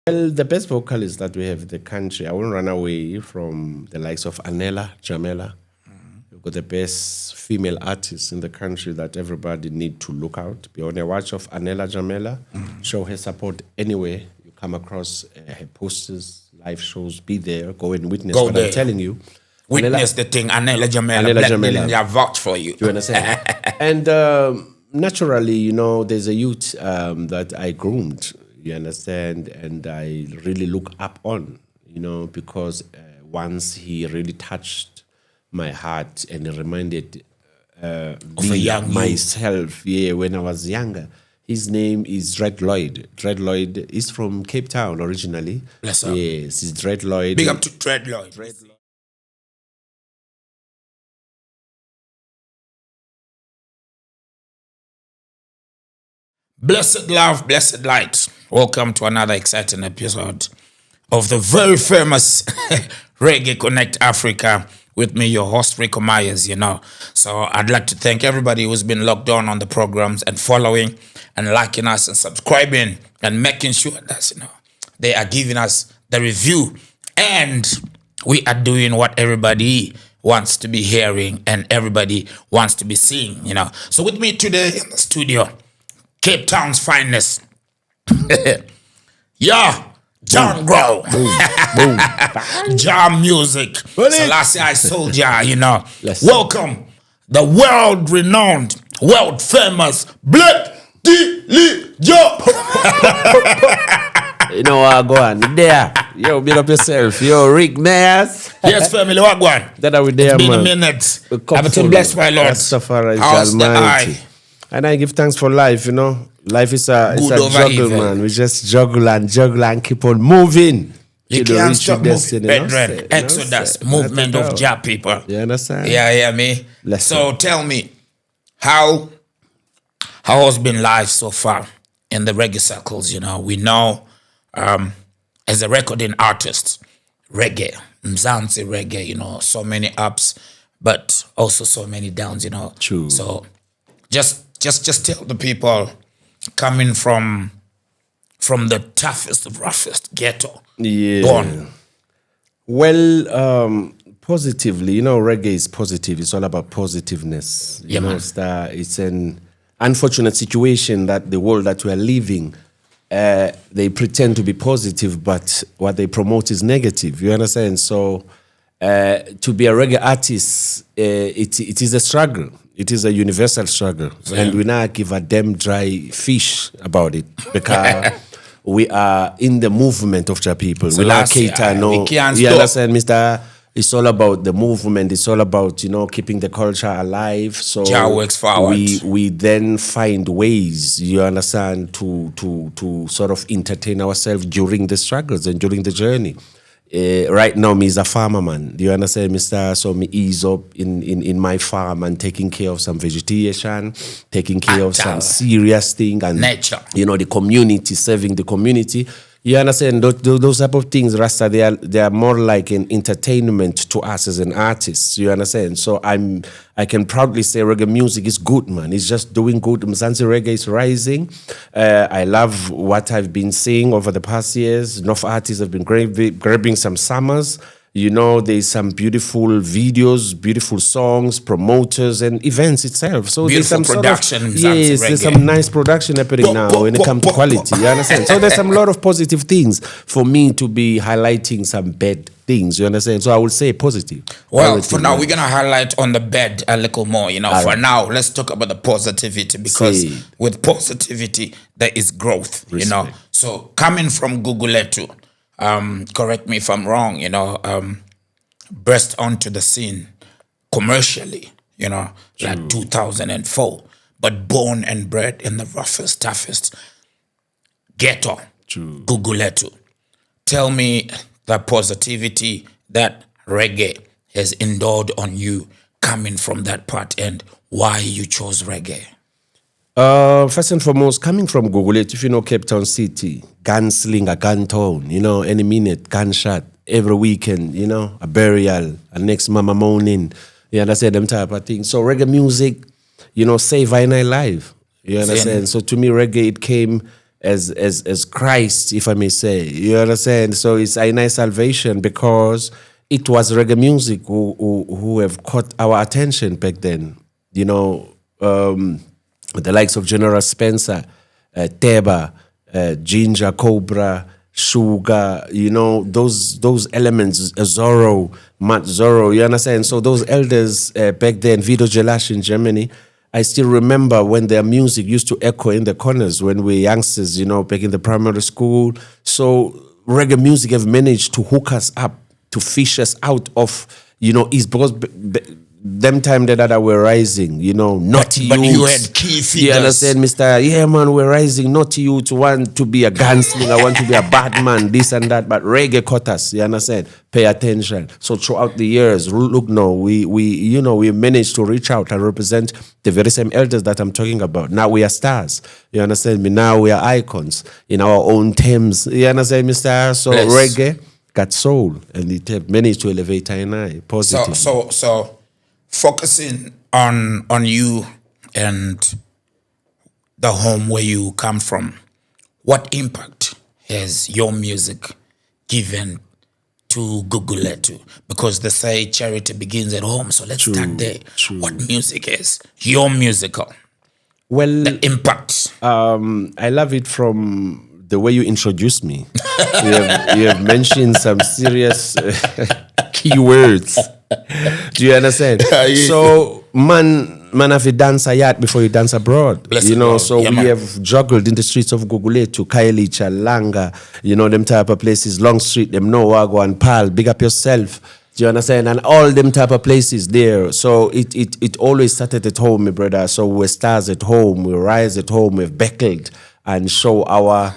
Well, the best vocalists that we have in the country, I won't run away from the likes of Anela, Jamela. We've got the best female artists in the country that everybody need to look out. Be on a watch of Anela Jamela. Show her support anywhere you come across her posters, live shows. Be there, go and witness Go what there. I'm telling you. Witness the thing. Anela Jamela. Anela Black Jamela. Dillinger vouch for you. You understand? And naturally, there's a youth that I groomed, you understand, and I really look up on, because once he really touched my heart and reminded Of a young myself, when I was younger. His name is Dred Lloyd. Dred Lloyd is from Cape Town originally. Bless up. Yes, he's Dred Lloyd. Big up to Dred Lloyd. Blessed love, blessed light. Welcome to another exciting episode of the very famous Reggae Connect Africa with me, your host, Rico Myers, So I'd like to thank everybody who's been logged on the programs and following and liking us and subscribing and making sure that, they are giving us the review. And we are doing what everybody wants to be hearing and everybody wants to be seeing, So with me today in the studio, Cape Town's finest. John Grow. Boom. Jam music. Selassie I Soldier, Yes. Welcome, the world-renowned, world-famous Black Dillinger. Go on. There. Yo, build up yourself. Yo, Rick Mayers. Yes, family, what going? That are we there, It's been man. a minute. A cup I've been full. blessed by Lord. Rastafari is How's the Almighty. eye? And I give thanks for life, Life is a Good over juggle, evil. man. We just juggle and keep on moving. You till can't reach stop your moving. destiny, Brethren, Exodus, movement of Jah people. You understand? Yeah, me. Bless So tell me, how has been life so far in the reggae circles? We know as a recording artist, reggae, Mzansi reggae, so many ups, but also so many downs, True. So just tell the people coming from the toughest, roughest ghetto. Yeah. Born. Well, positively, reggae is positive. It's all about positiveness. Yeah, man. It's an unfortunate situation that the world that we are living, they pretend to be positive, but what they promote is negative. You understand? So, to be a reggae artist, it is a struggle. It is a universal struggle. And we not give a damn dry fish about it because we are in the movement of the people. So we not last year, cater, we can't you stop. understand, Mr.? It's all about the movement. It's all about, keeping the culture alive. So Jah works forward. we then find ways, you understand, to sort of entertain ourselves during the struggles and during the journey. Right now, me is a farmer, man. Do you understand, Mr.? So me ease up in my farm and taking care of some vegetation, taking care of some serious thing and Nature. the community, serving the community. You understand those type of things, Rasta? They are more like an entertainment to us as an artist. You understand? So I can proudly say reggae music is good, man. It's just doing good. Mzansi reggae is rising. I love what I've been seeing over the past years. Enough artists have been grabbing some summers. There's some beautiful videos, beautiful songs, promoters, and events itself. So Beautiful there's some production, sort of, Mzansi yes, there's reggae. some nice production happening now when it comes to quality. You understand? So there's some lot of positive things for me to be highlighting some bad things. You understand? So I would say positive. Well, Everything, for now, man. we're going to highlight on the bed a little more, For now, let's talk about the positivity because See. with positivity, there is growth, Respect. So coming from Gugulethu, correct me if I'm wrong, burst onto the scene commercially, like 2004, but born and bred in the roughest, toughest ghetto, True. Gugulethu. Tell me the positivity that reggae has endowed on you coming from that part and why you chose reggae. First and foremost, coming from Gugulethu, if you know Cape Town City, gunslinger, gun town, any minute, gunshot, every weekend, a burial, a next mama morning, you understand, them type of things. So reggae music, save I life, you understand? So to me, reggae, it came as Christ, if I may say. You understand? So it's a nice salvation because it was reggae music who have caught our attention back then. You know, the likes of General Spencer, Teba, Ginger, Cobra, Sugar, you know, those elements, Zorro, Matt Zorro, you understand? So those elders back then, Vito Gelash in Germany, I still remember when their music used to echo in the corners when we were youngsters, you know, back in the primary school. So reggae music have managed to hook us up, to fish us out of, you know, East, because them time that were rising, you know, naughty but youths. you had key figures. You understand, Mr. Yeah, man, we're rising. Naughty youths want to be a gunslinger, want to be a bad man, this and that. But reggae caught us. You understand? Pay attention. So throughout the years, look, no, we managed to reach out and represent the very same elders that I'm talking about. Now we are stars. You understand me? Now we are icons in our own terms. You understand, Mr. So Bless. reggae got soul, and it have managed to elevate I positive. So focusing on you and the home where you come from, what impact has your music given to Gugulethu? Because they say charity begins at home, so let's start there. What music is your musical? Well, the impact. I love it from the way you introduced me. You have mentioned some serious keywords. Do you understand? So, man have to dance a yacht before you dance abroad. Bless you know, God. so Yeah, we man. have juggled in the streets of Gugulethu, Kailicha, Langa, you know, them type of places, Long Street, them Nowago and Pal, big up yourself. Do you understand? And all them type of places there. So it always started at home, my brother. So we're stars at home, we rise at home, we've beckled and show our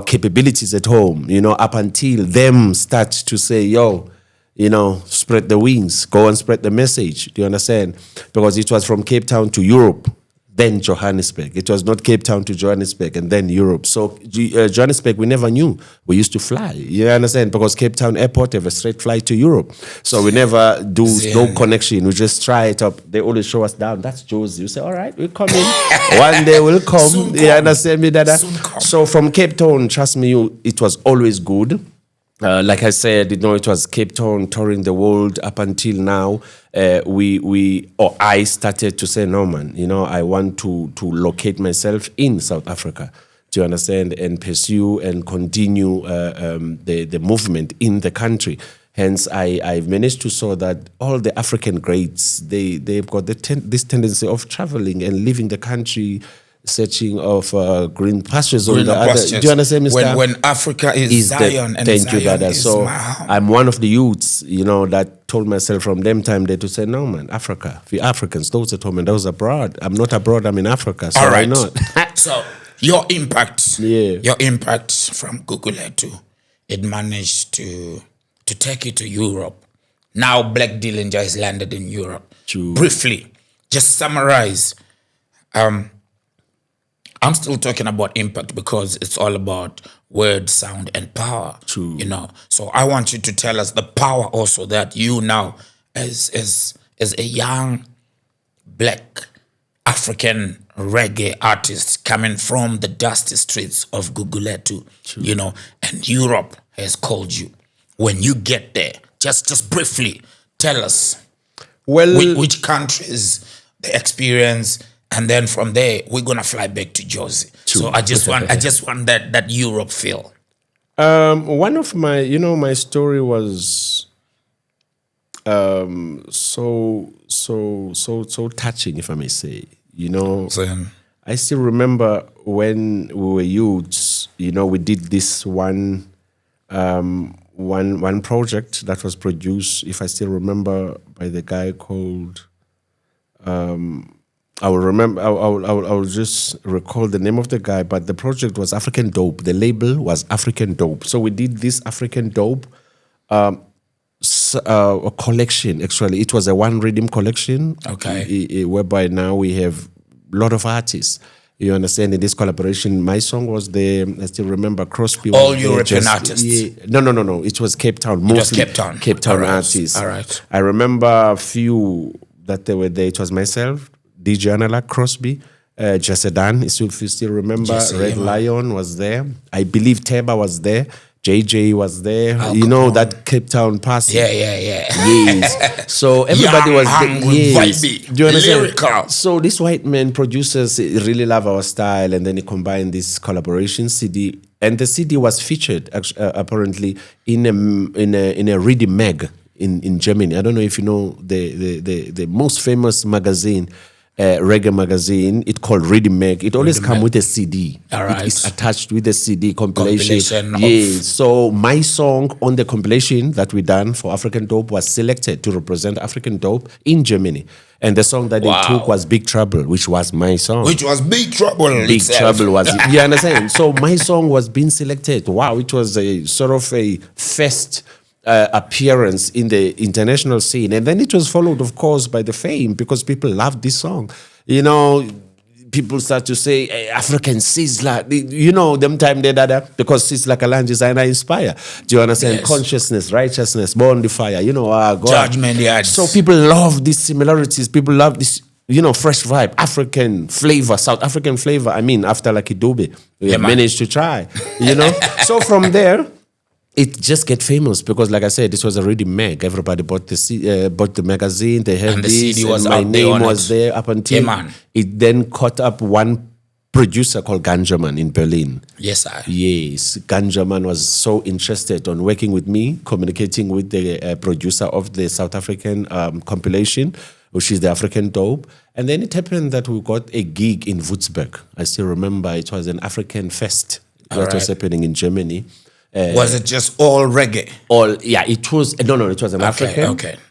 capabilities at home, you know, up until them start to say, yo, you know, spread the wings, go and spread the message. Do you understand? Because it was from Cape Town to Europe, then Johannesburg. It was not Cape Town to Johannesburg and then Europe. So Johannesburg, we never knew. We used to fly. You understand? Because Cape Town Airport have a straight flight to Europe. So we never do no connection. We just try it up. They always show us down. That's Josie. You say, all right, we're coming. One day we'll come. Soon You understand me, Dada? Soon come. So from Cape Town, trust me, it was always good. Like I said, you know, it was Cape Town touring the world up until now. I started to say, no, man, you know, I want to locate myself in South Africa, do you understand, and pursue and continue the movement in the country. Hence, I've managed to show that all the African greats, they've got this tendency of traveling and leaving the country, searching of green pastures on the other. Do you understand, Mr.? When Africa is Zion, and thank Zion you, Dada. is So my home. I'm one of the youths, you know, that told myself from them time there to say, no, man, Africa, the Africans, those at home and those abroad. I'm not abroad, I'm in Africa, so All right. why not? So your impact, Yeah. your impact from Gugulethu, it managed to take you to Europe. Now Black Dillinger has landed in Europe. True. Briefly, just summarize. I'm still talking about impact because it's all about word, sound, and power. True. You know, so I want you to tell us the power also that you now, as a young Black African reggae artist coming from the dusty streets of Gugulethu, you know, and Europe has called you. When you get there, just briefly tell us Well, which countries, the experience. And then from there, we're gonna fly back to Jersey. So I just want that Europe feel. one of my, you know, my story was so touching, if I may say. You know, I still remember when we were youths. You know, we did this one project that was produced, if I still remember, by the guy called. I will remember. I will just recall the name of the guy, but the project was African Dope. The label was African Dope. So we did this African Dope, a collection. Actually, it was a one rhythm collection. Okay. Whereby now we have a lot of artists. You understand? In this collaboration, my song was there. I still remember Crosby. All was there, European artists. Yeah, no. It was Cape Town. was Mostly Cape Town. Cape Town All right. artists. All right. I remember a few that they were there. It was myself, DJ Analog, Crosby, Jasedan, if you still remember. Jesse, Red yeah, Lion was there. I believe Teba was there. JJ was there. Al You know, Capone. that Cape Town passing. Yeah. Yes. So everybody Young, was there. hungry, Yes. vibey, Do you understand? lyrical. So this white man producers really love our style, and then he combined this collaboration CD, and the CD was featured apparently in a Reggae mag in Germany. I don't know if you know the most famous magazine. Reggae magazine, it called Reggae Mag. It always come with a CD. All right. It is attached with a CD compilation. Compilation of- Yes. So my song on the compilation that we done for African Dope was selected to represent African Dope in Germany. And the song that Wow. they took was Big Trouble, which was my song. Which was Big Trouble. Big itself. Trouble was it. You understand? So my song was being selected. Wow, it was a sort of a first appearance in the international scene. And then it was followed, of course, by the fame because people loved this song. You know, people start to say, hey, African Sizzler, you know, them time they that because Sizzler Kalan designer inspire. Do you understand? Yes. Consciousness, righteousness, born the fire, you know, God. Judgment, yeah. So people love these similarities. People love this, you know, fresh vibe, African flavor, South African flavor. I mean, after Lucky Dube, we Yeah, man. managed to try, you know. So from there, it just get famous because, like I said, this was already mag. Everybody bought the magazine. They had And the this, CD was and my out there name on was it. there up until Yeah, man. it then caught up one producer called Ganjaman in Berlin. Yes, I. Yes, Ganjaman was so interested on working with me, communicating with the producer of the South African compilation, which is the African Dope. And then it happened that we got a gig in Würzburg. I still remember it was an African fest that was happening in Germany. Was it just all reggae? It was it was an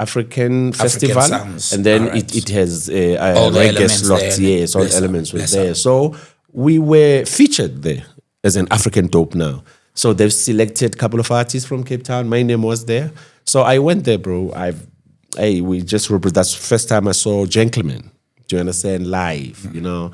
African festival, sounds. and then Alright. it has All the reggae elements slots. there. Yes, all Bless up, elements were bless there. up. So we were featured there as an African Dope now. So they've selected a couple of artists from Cape Town. My name was there, so I went there, bro. We just that's the first time I saw Gentleman. Do you understand? Live, you know.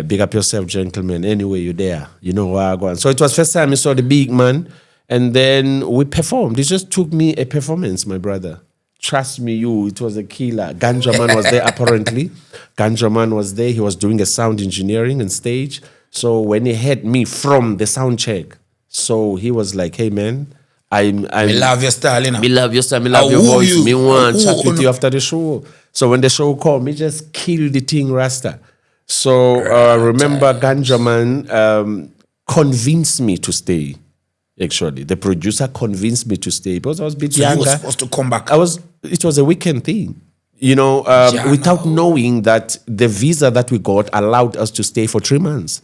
Big up yourself, gentlemen. Anyway, you're there. You know where I go. So it was first time I saw the big man, and then we performed. It just took me a performance, my brother. Trust me, it was a killer. Ganjaman was there apparently. Ganjaman was there. He was doing a sound engineering on stage. So when he had me from the sound check, so he was like, "Hey man, I love your style, you know. me love your style, me love your woo voice. you. Me want to Woo, chat with you after the show." So when the show called, me just kill the thing Rasta. So remember Ganjaman convinced me to stay. Actually, the producer convinced me to stay because I was a bit So you younger. were supposed to come back. It was a weekend thing, you know, without knowing that the visa that we got allowed us to stay for 3 months.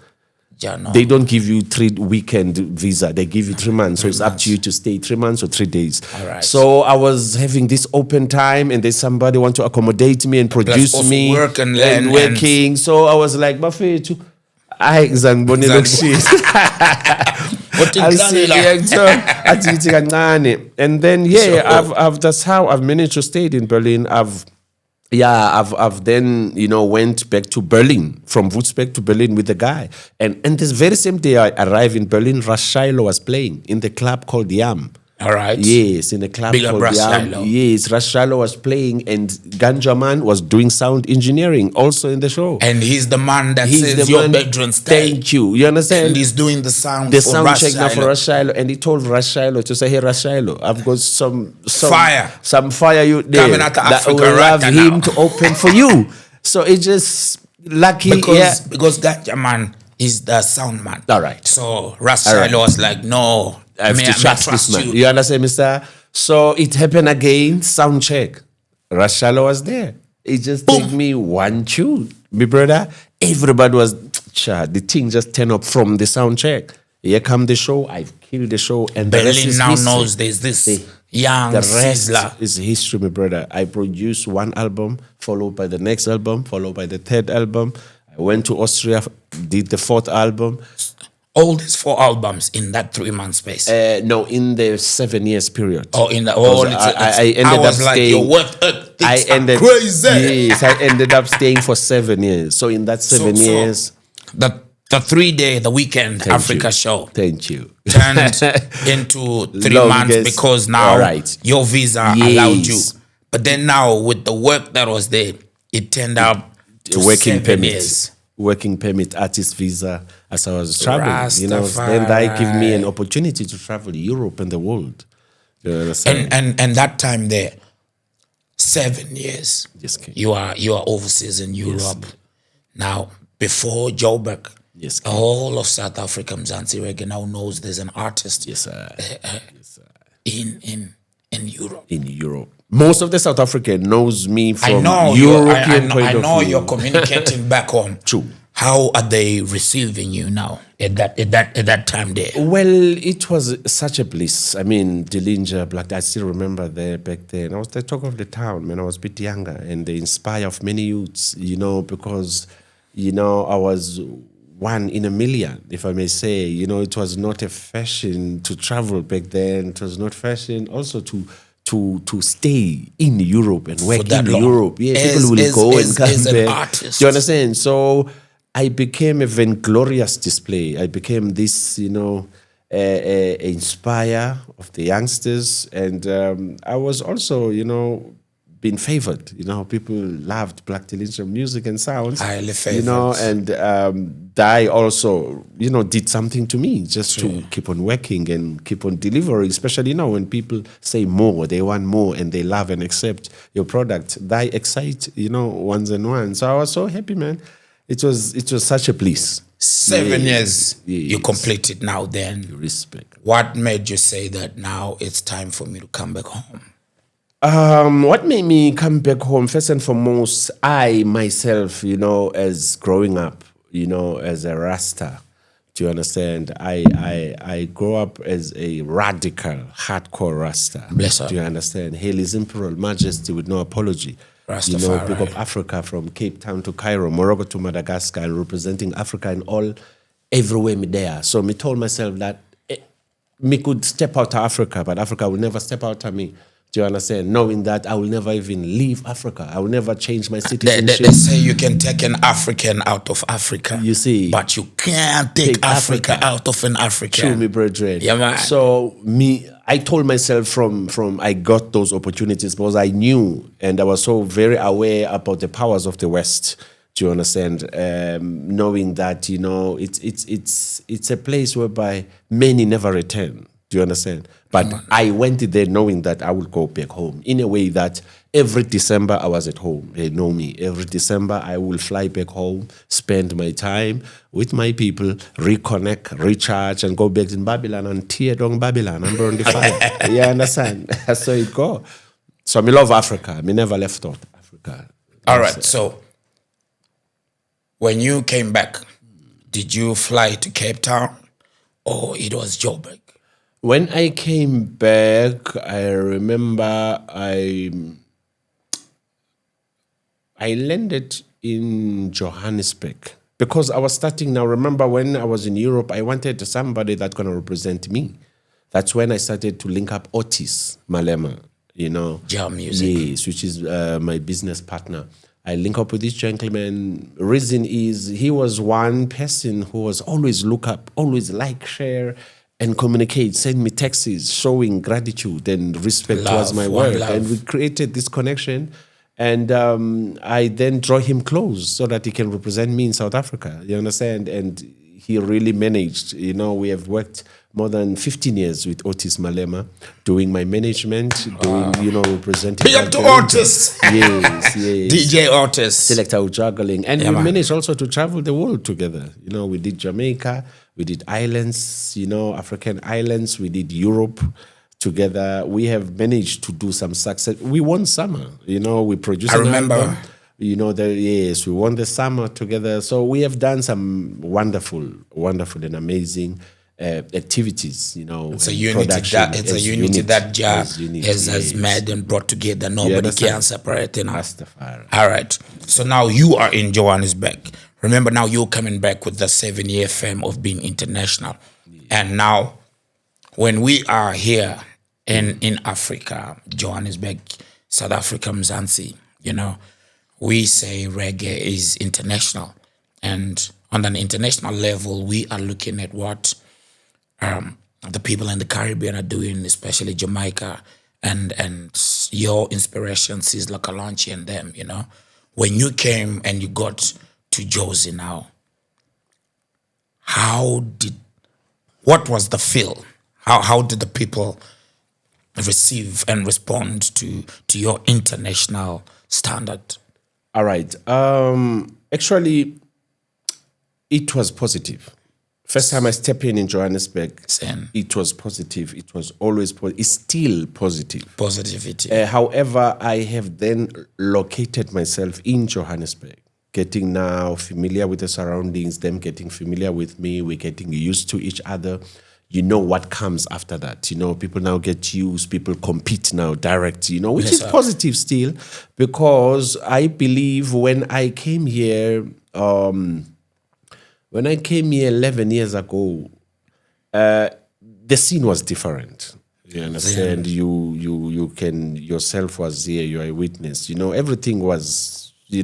Yeah, no. They don't give you 3 weekend visa. They give you 3 months. So it's up to you to stay 3 months or 3 days. All right. So I was having this open time, and there's somebody want to accommodate me and produce also me work and learn and- working. So I was like, Buffet, I Zangboni look shit. I'll see you, so athi yithi kancane. And then I've that's how I've managed to stay in Berlin. I've then went back to Berlin from Würzburg to Berlin with the guy, and this very same day I arrived in Berlin. Russ Shiloh was playing in the club called Yam. All right. Yes, in the club Big up called Russ Yam. Shiloh. Yes, Russ Shiloh was playing, and Ganjaman was doing sound engineering also in the show. And he's the man that He's says the your man- bedroom stay. Thank you. You understand? And he's doing the sound The for sound Russ check now for Shiloh. Russ Shiloh, and he told Russ Shiloh to say, "Hey, Russ Shiloh, I've got some Fire. some fire you there Coming out of that Africa will right have now." him to open for you." So it just lucky, Because Ganja man is the sound man. All right. So Russ All right. Shiloh was like, no, I have may to trust this man. You understand, Mister? So it happened again. Sound check. Russ Shiloh was there. It just took me one tune, my brother. Everybody was, the thing just turned up from the sound check. Here come the show. I've killed the show, and the rest Berlin is now history. knows there's this young The rest Sizzler. is history, my brother. I produced one album, followed by the next album, followed by the third album. I went to Austria, did the fourth album. All these 4 albums in that 3-month space. No, in the 7 years period. Oh, in the I ended up was like, staying. your work ethics I are ended crazy. Yes, I ended up staying for 7 years. So in that 7 So years, the 3-day, the weekend Thank Africa you. show Thank you. turned into 3 months Longest. because now All right. your visa Yes. allowed you. But then now with the work that was there, it turned out to Working 7 permit. years. working permit, artist visa as I was traveling. You know, then that gave me an opportunity to travel Europe and the world. You understand? And that time there, 7 years. Yes, King. You are overseas in Europe. Yes. Now, before Joburg, yes, King. all of South Africa, Mzansi Reggae now knows there's an artist. Yes, sir. In Europe. In Europe. Most of the South Africa knows me from European point of view. I know you're communicating back home. True. How are they receiving you now at that time there? Well, it was such a bliss. I mean, Dillinger, Black, I still remember there back then. I was the talk of the town when I was a bit younger, and the inspire of many youths, you know, because, you know, I was one in a million, if I may say. You know, it was not a fashion to travel back then. It was not fashion also to stay in Europe and work in Europe. Yeah, people will go and come back. Do you understand? So I became a vainglorious display. I became this, you know, inspire of the youngsters. And I was also, you know, being favored. You know, people loved Black Dillinger music and sounds. Highly favored. You know, and I also, you know, did something to me just to keep on working and keep on delivering, especially, you know, when people say more, they want more and they love and accept your product. That excite, you know, ones and ones. So I was so happy, man. It was such a bliss. 7 years you completed now then. Respect. What made you say that now it's time for me to come back home? What made me come back home, first and foremost, I myself, you know, as growing up, you know, as a Rasta, do you understand? I grew up as a radical, hardcore Rasta. Bless her. Do you understand? Hail His Imperial Majesty with no apology. Rastafari. You know, pick up Africa from Cape Town to Cairo, Morocco to Madagascar, and representing Africa in all, everywhere me there. So me told myself that me could step out of Africa, but Africa will never step out of me. Do you understand? Knowing that I will never even leave Africa. I will never change my citizenship. They say you can take an African out of Africa. You see. But you can't take Africa out of an African. True, me brethren. Yeah, man. So I told myself from I got those opportunities because I knew and I was so very aware about the powers of the West. Do you understand? Knowing that, you know, it's a place whereby many never return. Do you understand? But I went there knowing that I would go back home in a way that every December I was at home. They know me. Every December I will fly back home, spend my time with my people, reconnect, recharge, and go back in Babylon and tear down Babylon and burn the fire. You understand? That's how it go. So I love Africa. I never left out Africa. All right. So when you came back, did you fly to Cape Town or it was Joburg? When I came back, I remember I landed in Johannesburg because I was starting now. Remember when I was in Europe, I wanted somebody that's going to represent me. That's when I started to link up Otis Malema, you know. Jam music. Yes, which is my business partner. I link up with this gentleman. Reason is he was one person who was always look up, always like, share, and communicate, send me texts showing gratitude and respect towards my work. And we created this connection. And I then draw him close so that he can represent me in South Africa. You understand? And he really managed. You know, we have worked more than 15 years with Otis Malema, doing my management, doing, you know, representing. Be up to Otis. Yes, yes. DJ Otis. Selector juggling. And we managed also to travel the world together. You know, we did Jamaica, we did islands, you know, African islands, we did Europe together. We have managed to do some success. We won summer, you know, we produced an album. You know, yes, we won the summer together. So we have done some wonderful and amazing activities, you know. It's a unity that Jah has made and brought together. Nobody can separate, you know. All right. So now you are in Johannesburg. Remember, now you're coming back with the 7-year fame of being international. Yeah. And now, when we are here in Africa, Johannesburg, South Africa, Mzansi, you know, we say reggae is international. And on an international level, we are looking at what the people in the Caribbean are doing, especially Jamaica, and your inspirations is like Kalanchi and them, you know. When you came and you got to Josie now, what was the feel? How did the people receive and respond to your international standard? All right. Actually, it was positive. First time I stepped in Johannesburg, it was positive. It was always positive. It's still positive. Positivity. However, I have then located myself in Johannesburg, getting now familiar with the surroundings, them getting familiar with me, we're getting used to each other. You know what comes after that. You know, people now get used, people compete now direct, you know, which is positive still, because I believe when I came here, 11 years ago, the scene was different. You understand? You can yourself was here. You are a witness. You know, everything was a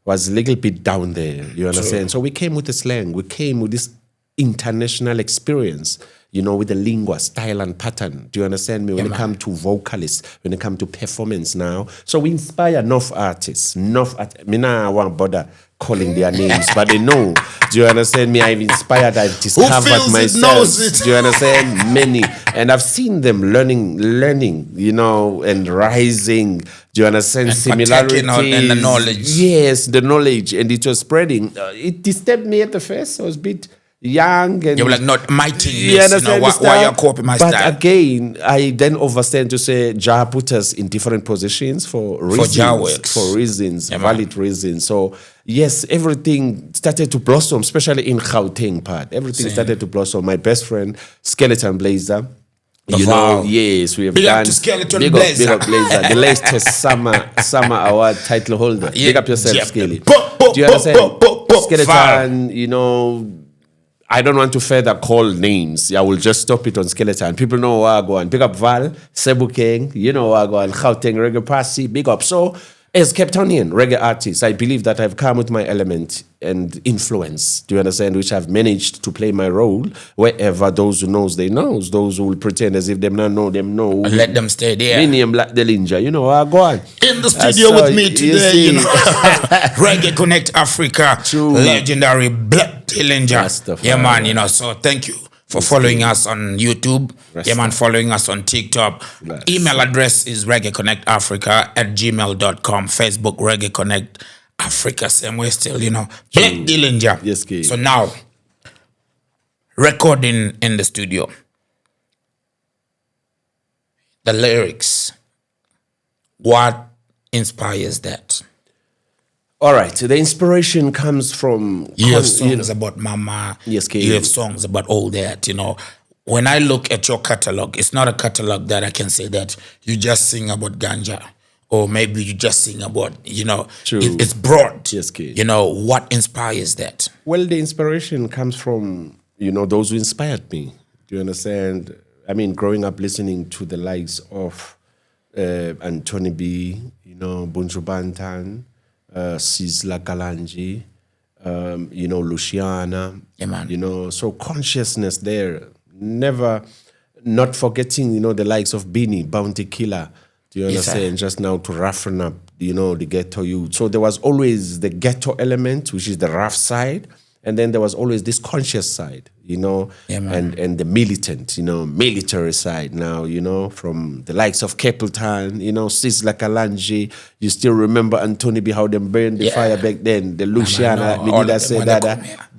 little bit down there. You understand? So we came with the slang. We came with this international experience. You know, with the lingua, style and pattern. Do you understand me? When it comes to vocalists, when it comes to performance now. So we inspire enough artists. Me now I won't bother calling their names, but they know. Do you understand me? I've inspired, I've discovered myself. Do you understand? Many. And I've seen them learning, you know, and rising. Do you understand? And similarities. And the knowledge. Yes, the knowledge. And it was spreading. It disturbed me at the first. I was a bit young and you were like not my thing. You know, why you copying my style? But again, I then understand to say Jah put us in different positions for reasons, valid reasons. So yes, everything started to blossom, especially in Gauteng part. Everything started to blossom. My best friend, Skeleton Blazer. You know, yes, we have big done. Up to Skeleton Blazer. Big up Blazer, the latest summer award title holder. Big up yourself, Skelly. Do you understand? Skeleton, you know, I don't want to further call names. I will just stop it on Skeleton. People know where I go and pick up Val, Sebu King, you know where I go and Gauteng Reggae Passy, big up. So as Cape Townian reggae artist, I believe that I've come with my element and influence, do you understand, which I've managed to play my role wherever those who knows, they knows. Those who will pretend as if them not know, them know. And let them stay there. Minium Black Dillinger, you know where I go on. In the studio with me today, you know, Reggae Connect Africa, legendary Black Dillinger. Yeah, man, you know, so thank you for following us on YouTube. Yeah, man, following us on TikTok. Email address is reggaeconnectafrica@gmail.com. Facebook, Reggae Connect Africa. Same way still, you know. Black Dillinger. Yes, kid. So now, recording in the studio. The lyrics. What inspires that? All right, so the inspiration comes from... You have songs about mama. Yes, kid. You have songs about all that, you know. When I look at your catalog, it's not a catalog that I can say that you just sing about ganja, or maybe you just sing about, you know, it's broad. Yes, kid. You know, what inspires that? Well, the inspiration comes from, you know, those who inspired me. Do you understand? I mean, growing up listening to the likes of Anthony B, you know, Bunju Bantan, Sizla Kalanji, you know, Luciana, you know, so consciousness there, never not forgetting, you know, the likes of Beanie, Bounty Killer, do you understand, just now to roughen up, you know, the ghetto youth. So there was always the ghetto element, which is the rough side, and then there was always this conscious side, you know, and the militant, you know, military side now, you know, from the likes of Capleton, you know, Sizla Kalanji. You still remember Anthony B, how them burned the fire back then, the Luciana, do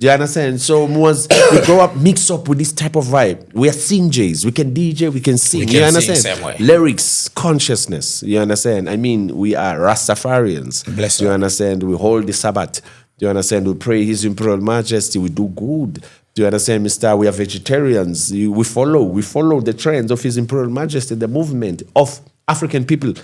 you understand? So we grow up, mix up with this type of vibe. We are singers, we can DJ, we can sing, you understand? Lyrics, consciousness, you understand? I mean, we are Rastafarians, you understand? We hold the Sabbath. Do you understand? We pray His Imperial Majesty. We do good. Do you understand, Mr.? We are vegetarians. We follow the trends of His Imperial Majesty, the movement of African people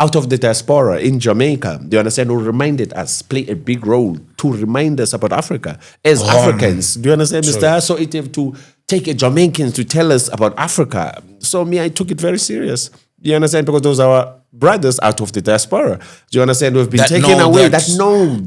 out of the diaspora in Jamaica. Do you understand? Who reminded us, play a big role to remind us about Africa as Africans. Do you understand, Mr.? So it have to take a Jamaican to tell us about Africa. So I took it very serious. Do you understand? Because those are our brothers out of the diaspora. Do you understand? We've been taken away. That know.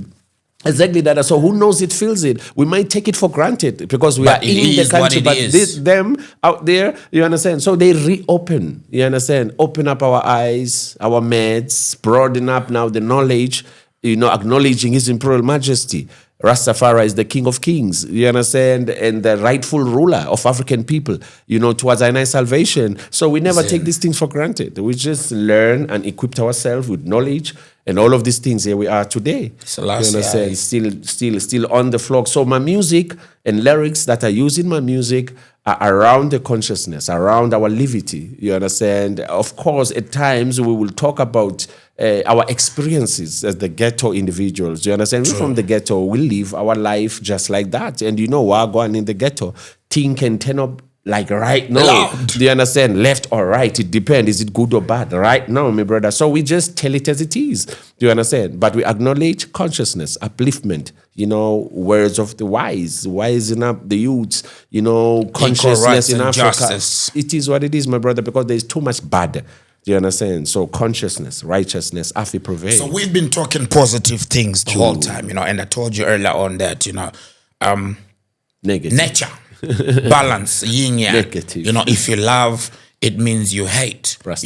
Exactly that. So who knows it, feels it. We might take it for granted because we are in the country, but them out there, you understand? So they reopen, you understand? Open up our eyes, our minds, broaden up now the knowledge, you know, acknowledging His Imperial Majesty. Rastafari is the king of kings, you understand, and the rightful ruler of African people, towards our nice salvation. So we never take these things for granted. We just learn and equip ourselves with knowledge and all of these things. Here we are today. So you understand, still on the floor. So my music and lyrics that I use in my music are around the consciousness, around our levity. You understand? Of course, at times we will talk about our experiences as the ghetto individuals. You understand? We're from the ghetto. We live our life just like that. And we're going in the ghetto. Thing can turn up like right now. Do you understand? Left or right? It depends. Is it good or bad? Right now, my brother. So we just tell it as it is. Do you understand? But we acknowledge consciousness, upliftment, words of the wise, wising up the youths, consciousness in Africa. Justice. It is what it is, my brother, because there's too much bad. Do you understand? So consciousness, righteousness, Afi prevail. So we've been talking positive things the whole time, and I told you earlier on that, negative. Nature, balance, yin yang. Negative. If you love, it means you hate. Right.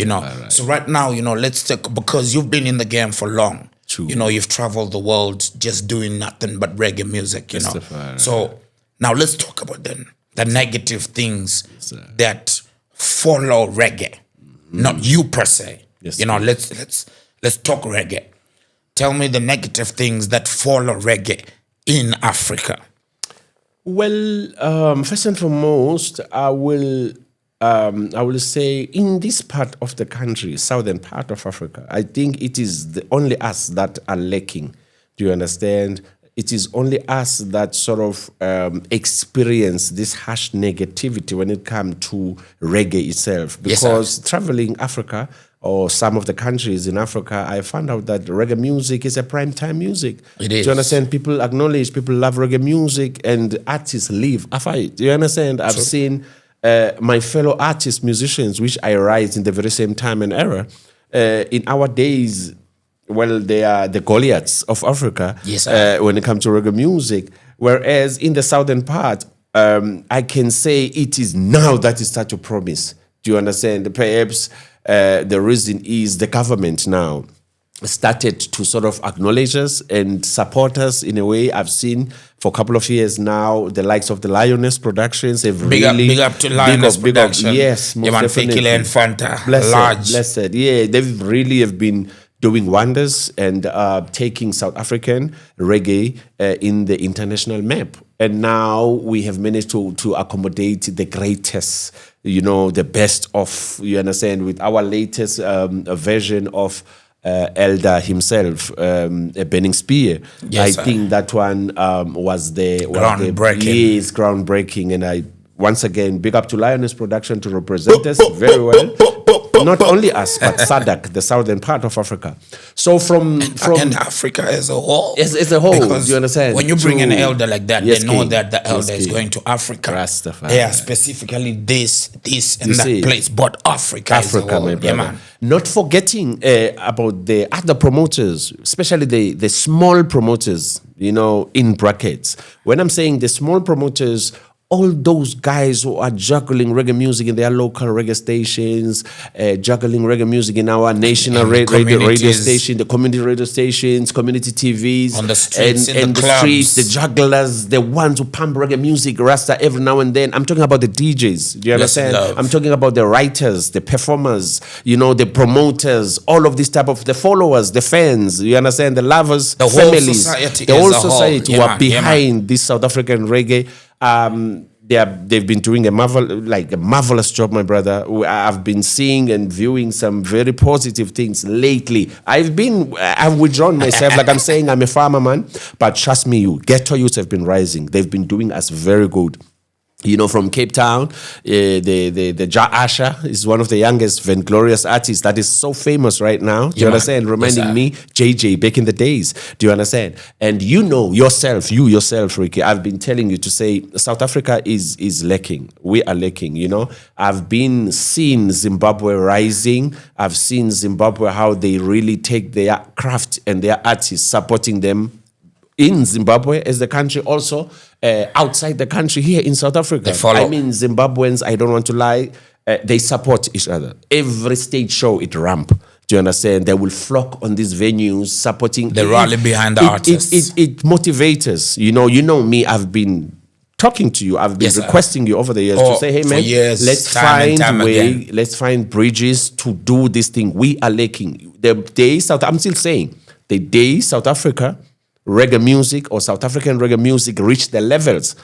So right now, let's take, because you've been in the game for long. True. You've traveled the world just doing nothing but reggae music, So now let's talk about the negative things that follow reggae. Not you per se. Yes, let's talk reggae. Tell me the negative things that follow reggae in Africa. Well, first and foremost, I will say in this part of the country, southern part of Africa, I think it is only us that are lacking. Do you understand? It is only us that sort of experience this harsh negativity when it comes to reggae itself. Because traveling Africa or some of the countries in Africa, I found out that reggae music is a prime time music. It is. Do you understand? People acknowledge, people love reggae music, and artists live after it. Do you understand? I've seen my fellow artists, musicians, which I rise in the very same time and era. In our days, well, they are the Goliaths of Africa when it comes to reggae music. Whereas in the southern part, I can say it is now that it starts to promise. Do you understand? Perhaps the reason is the government now started to sort of acknowledge us and support us in a way. I've seen for a couple of years now, the likes of the Lioness Productions have big up to Lioness Production. Yes, most definitely. And Fanta. Blessed. Yeah, they've really have been doing wonders and taking South African reggae in the international map. And now we have managed to accommodate the greatest, the best of, you understand, with our latest version of Elder himself, Benning Spear. I think that one was groundbreaking. Yes, groundbreaking. And once again, big up to Lioness Production to represent us very well. Not only us, but SADC, the southern part of Africa. So from and Africa as a whole. As a whole, do you understand? When you bring an elder like that, they know that the elder is going to Africa. Rastafari. Yeah, specifically this and that place, but Africa as a whole. My brother. Yeah, man. Not forgetting about the other promoters, especially the small promoters, in brackets. When I'm saying the small promoters, all those guys who are juggling reggae music in their local reggae stations, juggling reggae music in our national radio station, the community radio stations, community TVs, on the streets, and the streets, the jugglers, the ones who pump reggae music, Rasta, every now and then. I'm talking about the DJs. Do you understand? I'm talking about the writers, the performers, the promoters, all of this type of the followers, the fans. You understand? The lovers, the families, the whole society who are behind this South African reggae. They've been doing a marvelous job, my brother. I've been seeing and viewing some very positive things lately. I've withdrawn myself, like I'm saying, I'm a farmer man, but trust me, ghetto youths have been rising. They've been doing us very good. From Cape Town, the Ja Asha is one of the youngest vainglorious artists that is so famous right now. Do you understand? Reminding me, JJ, back in the days. Do you understand? And you yourself, Ricky, I've been telling you to say South Africa is lacking. We are lacking, I've been seeing Zimbabwe rising. I've seen Zimbabwe, how they really take their craft and their artists, supporting them in Zimbabwe as the country, also outside the country here in South Africa. I mean, Zimbabweans, I don't want to lie, they support each other. Every stage show, it ramp. Do Do you understand? They will flock on these venues, supporting. They rally behind the artists. It motivates us. You know me. I've been talking to you. I've been requesting you over the years to say, hey man, let's find bridges to do this thing. We are lacking. I'm still saying, the day South Africa reggae music or South African reggae music reach the levels,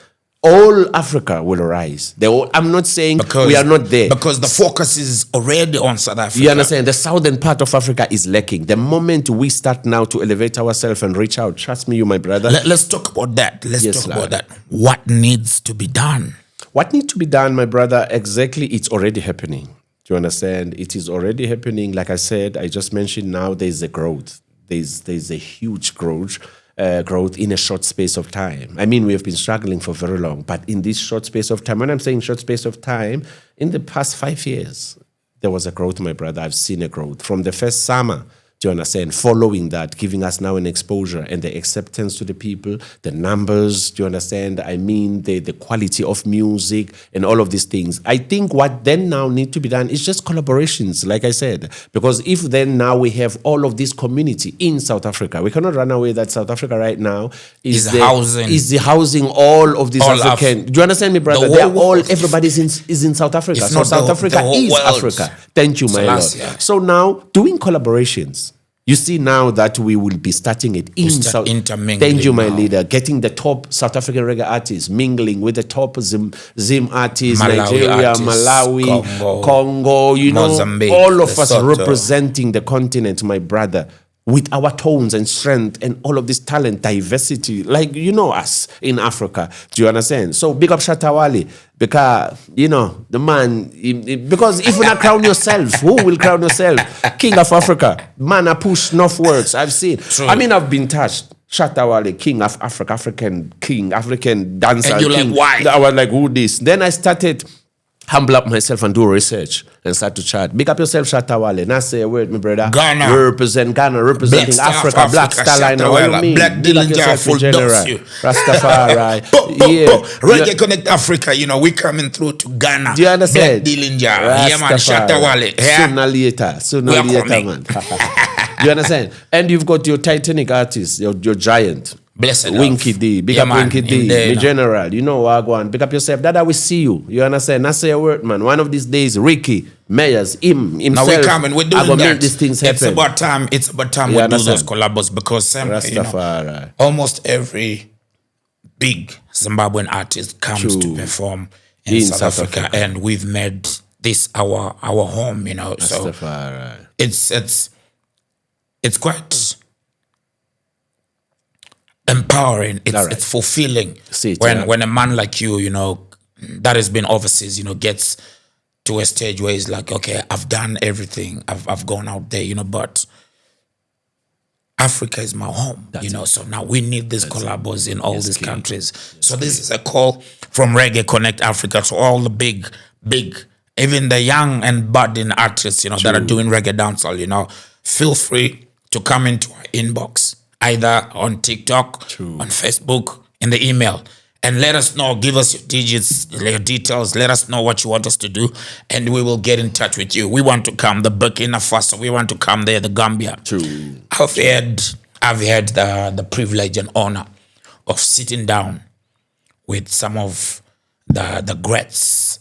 all Africa will rise. I'm not saying we are not there. Because the focus is already on South Africa. You understand? The southern part of Africa is lacking. The moment we start now to elevate ourselves and reach out, trust me, you, my brother. Let's talk about that. Let's talk about that. What needs to be done? What needs to be done, my brother? Exactly, it's already happening. Do you understand? It is already happening. Like I said, I just mentioned now there's a growth. There's a huge growth in a short space of time. I mean, we have been struggling for very long, but in this short space of time, when I'm saying short space of time, in the past 5 years, there was a growth, my brother. I've seen a growth from the first summer. Do you understand? Following that, giving us now an exposure and the acceptance to the people, the numbers, do you understand? I mean, the quality of music and all of these things. I think what then now need to be done is just collaborations, like I said. Because if then now we have all of this community in South Africa, we cannot run away that South Africa right now is housing all of these African. Do you understand me, brother? Everybody is in South Africa. So South Africa is Africa. Thank you, my Lord. So now, doing collaborations. You see now that we will be starting it in South. Thank you, my leader. Getting the top South African reggae artists, mingling with the top Zim artists, Nigeria, Malawi, Congo, Mozambique, all of us representing the continent, my brother, with our tones and strength and all of this talent, diversity, like us in Africa. Do you understand? So big up Shatta Wale, because the man. Because if you not crown yourself, who will crown yourself? King of Africa, man, I push northwards. I've seen. True. I mean, I've been touched. Shatta Wale, king of Africa, African king, African dancer. And you're king. like, why? I was like, who this? Then I started humble up myself and do research and start to chat. Big up yourself, Shatta Wale. Now say a word, my brother. Ghana. Representing Africa. Black Star Liner. What do you mean? Black Dillinger, full dose you. Rastafari. Reggae Connect Africa, we coming through to Ghana. Do you understand? Black Dillinger. Yeah, man, Shatta Wale. Yeah. Sooner later, man. Do you understand? And you've got your Titanic artist, your giant. Blessed Winky D, big up Winky D, me general, Wagwan, pick up yourself. Dada, we see you. You understand? I say a word, man. One of these days, Ricky, Meyers, himself. Now we coming, we're doing that. Make these things happen. It's about time we do those collabos because almost every big Zimbabwean artist comes to perform in South Africa, and we've made this our home, So it's quite empowering. It's fulfilling when a man like you, that has been overseas, gets to a stage where he's like, okay, I've done everything. I've gone out there, but Africa is my home, So now we need these collabos in all these countries. So this is a call from Reggae Connect Africa to all the big, even the young and budding artists, that are doing reggae dancehall, feel free to come into our inbox, either on TikTok, on Facebook, in the email, and let us know. Give us your digits, your details. Let us know what you want us to do, and we will get in touch with you. We want to come the Burkina Faso. We want to come there, the Gambia. I've had the privilege and honor of sitting down with some of the greats,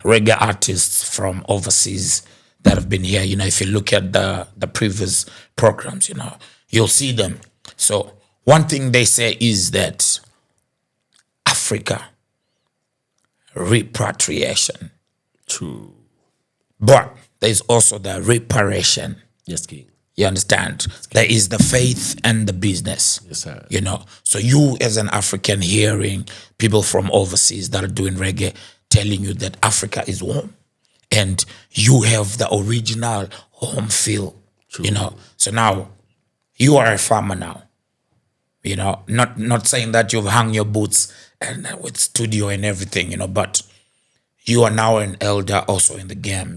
reggae artists from overseas that have been here. If you look at the previous programs, you'll see them. So one thing they say is that Africa, repatriation. True. But there's also the reparation. Yes, King. You understand? There is the faith and the business. Yes, sir. So you as an African hearing people from overseas that are doing reggae telling you that Africa is home and you have the original home feel. True. So now you are a farmer now. Not saying that you've hung your boots and with studio and everything, but you are now an elder also in the game.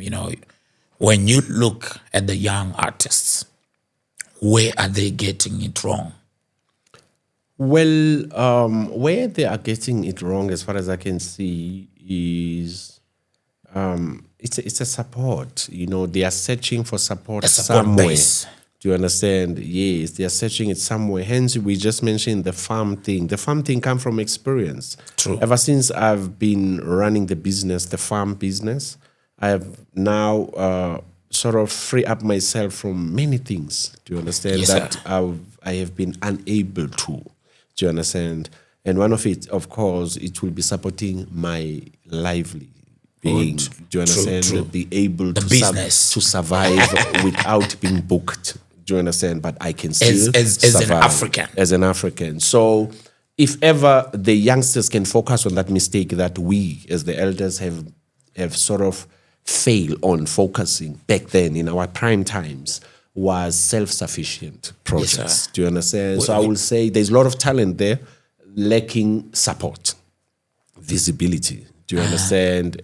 When you look at the young artists, where are they getting it wrong? Well, where they are getting it wrong, as far as I can see, is It's a support. You know, they are searching for support A support somewhere. base. Do you understand? Yes, they are searching it somewhere. Hence, we just mentioned the farm thing. The farm thing comes from experience. True. Ever since I've been running the business, the farm business, I have now sort of free up myself from many things. Do you understand? Yes, That sir. I have been unable to. Do you understand? And one of it, of course, it will be supporting my lively being. Good. Do you understand? True. Be able The to, business. to survive without being booked. Do you understand? But I can still As an survive African. As an African. So if ever the youngsters can focus on that mistake that we as the elders have sort of failed on focusing back then in our prime times, was self-sufficient projects. sir. Do you understand? So I will say there's a lot of talent there, lacking support, visibility. Do you understand?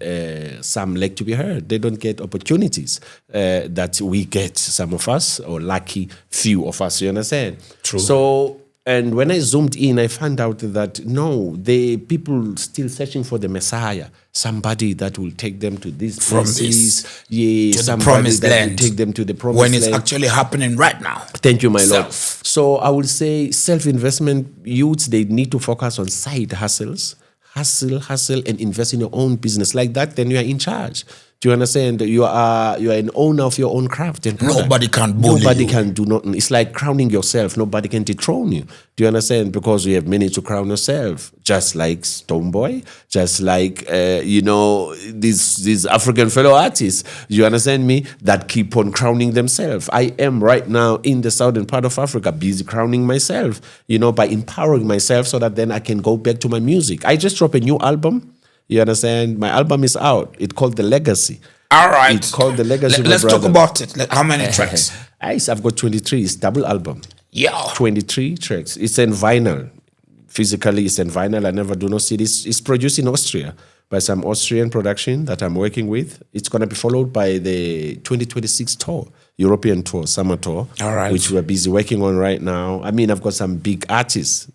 Some like to be heard. They don't get opportunities that we get, some of us, or lucky few of us. You understand? True. So, and when I zoomed in, I found out that no, the people still searching for the Messiah, somebody that will take them to these From places, this yeah, to the somebody promised that will land. take them to the promised When it's land. actually happening right now. Thank you, my Lord. Self. So I would say self-investment, youths, they need to focus on side hustles, hustle, and invest in your own business. Like that, then you are in charge. Do you understand? You are an owner of your own craft and product. Nobody can bully Nobody you. can do nothing. It's like crowning yourself. Nobody can dethrone you. Do you understand? Because you have managed to crown yourself, just like Stoneboy, just like these African fellow artists. You understand me? That keep on crowning themselves. I am right now in the southern part of Africa, busy crowning myself. By empowering myself, so that then I can go back to my music. I just dropped a new album. You understand? My album is out. It's called The Legacy. All right. It's called The Legacy. my Let's talk brother. about it. How many tracks? I've got 23. It's double album. Yeah. 23 tracks. It's in vinyl. Physically, it's in vinyl. I never do no CDs. It's produced in Austria by some Austrian production that I'm working with. It's going to be followed by the 2026 tour, European tour, summer tour, All right. which we're busy working on right now. I mean, I've got some big artists,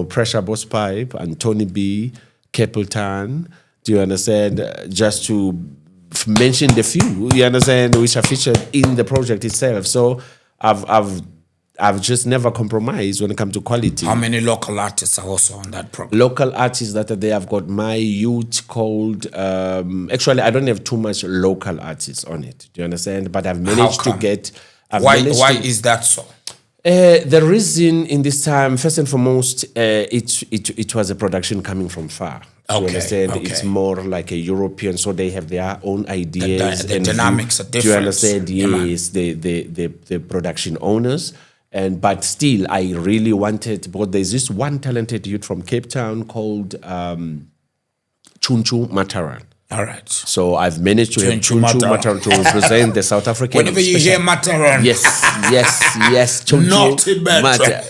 Pressure Boss Pipe, and Tony B, Capleton. Do you understand? Just to mention the few, you understand, which are featured in the project itself. So I've just never compromised when it comes to quality. How many local artists are also on that program? Local artists that are there, I've got my youth called. Actually, I don't have too much local artists on it. Do you understand? But I've managed to come? get. Why is that so? The reason in this time, first and foremost, it was a production coming from far. You Okay, understand? okay. It's more like a European, so they have their own ideas. the and dynamics are Do you different. understand? Yeah, man. Yes, the production owners. But still, I really wanted, because there's this one talented youth from Cape Town called Chunchu Mataran. All right. So I've managed to have Chunchu Chunchu Mataran. Mataran to represent the South African. Whenever you hear Mataran, Yes. Chunchu Naughty Mataran.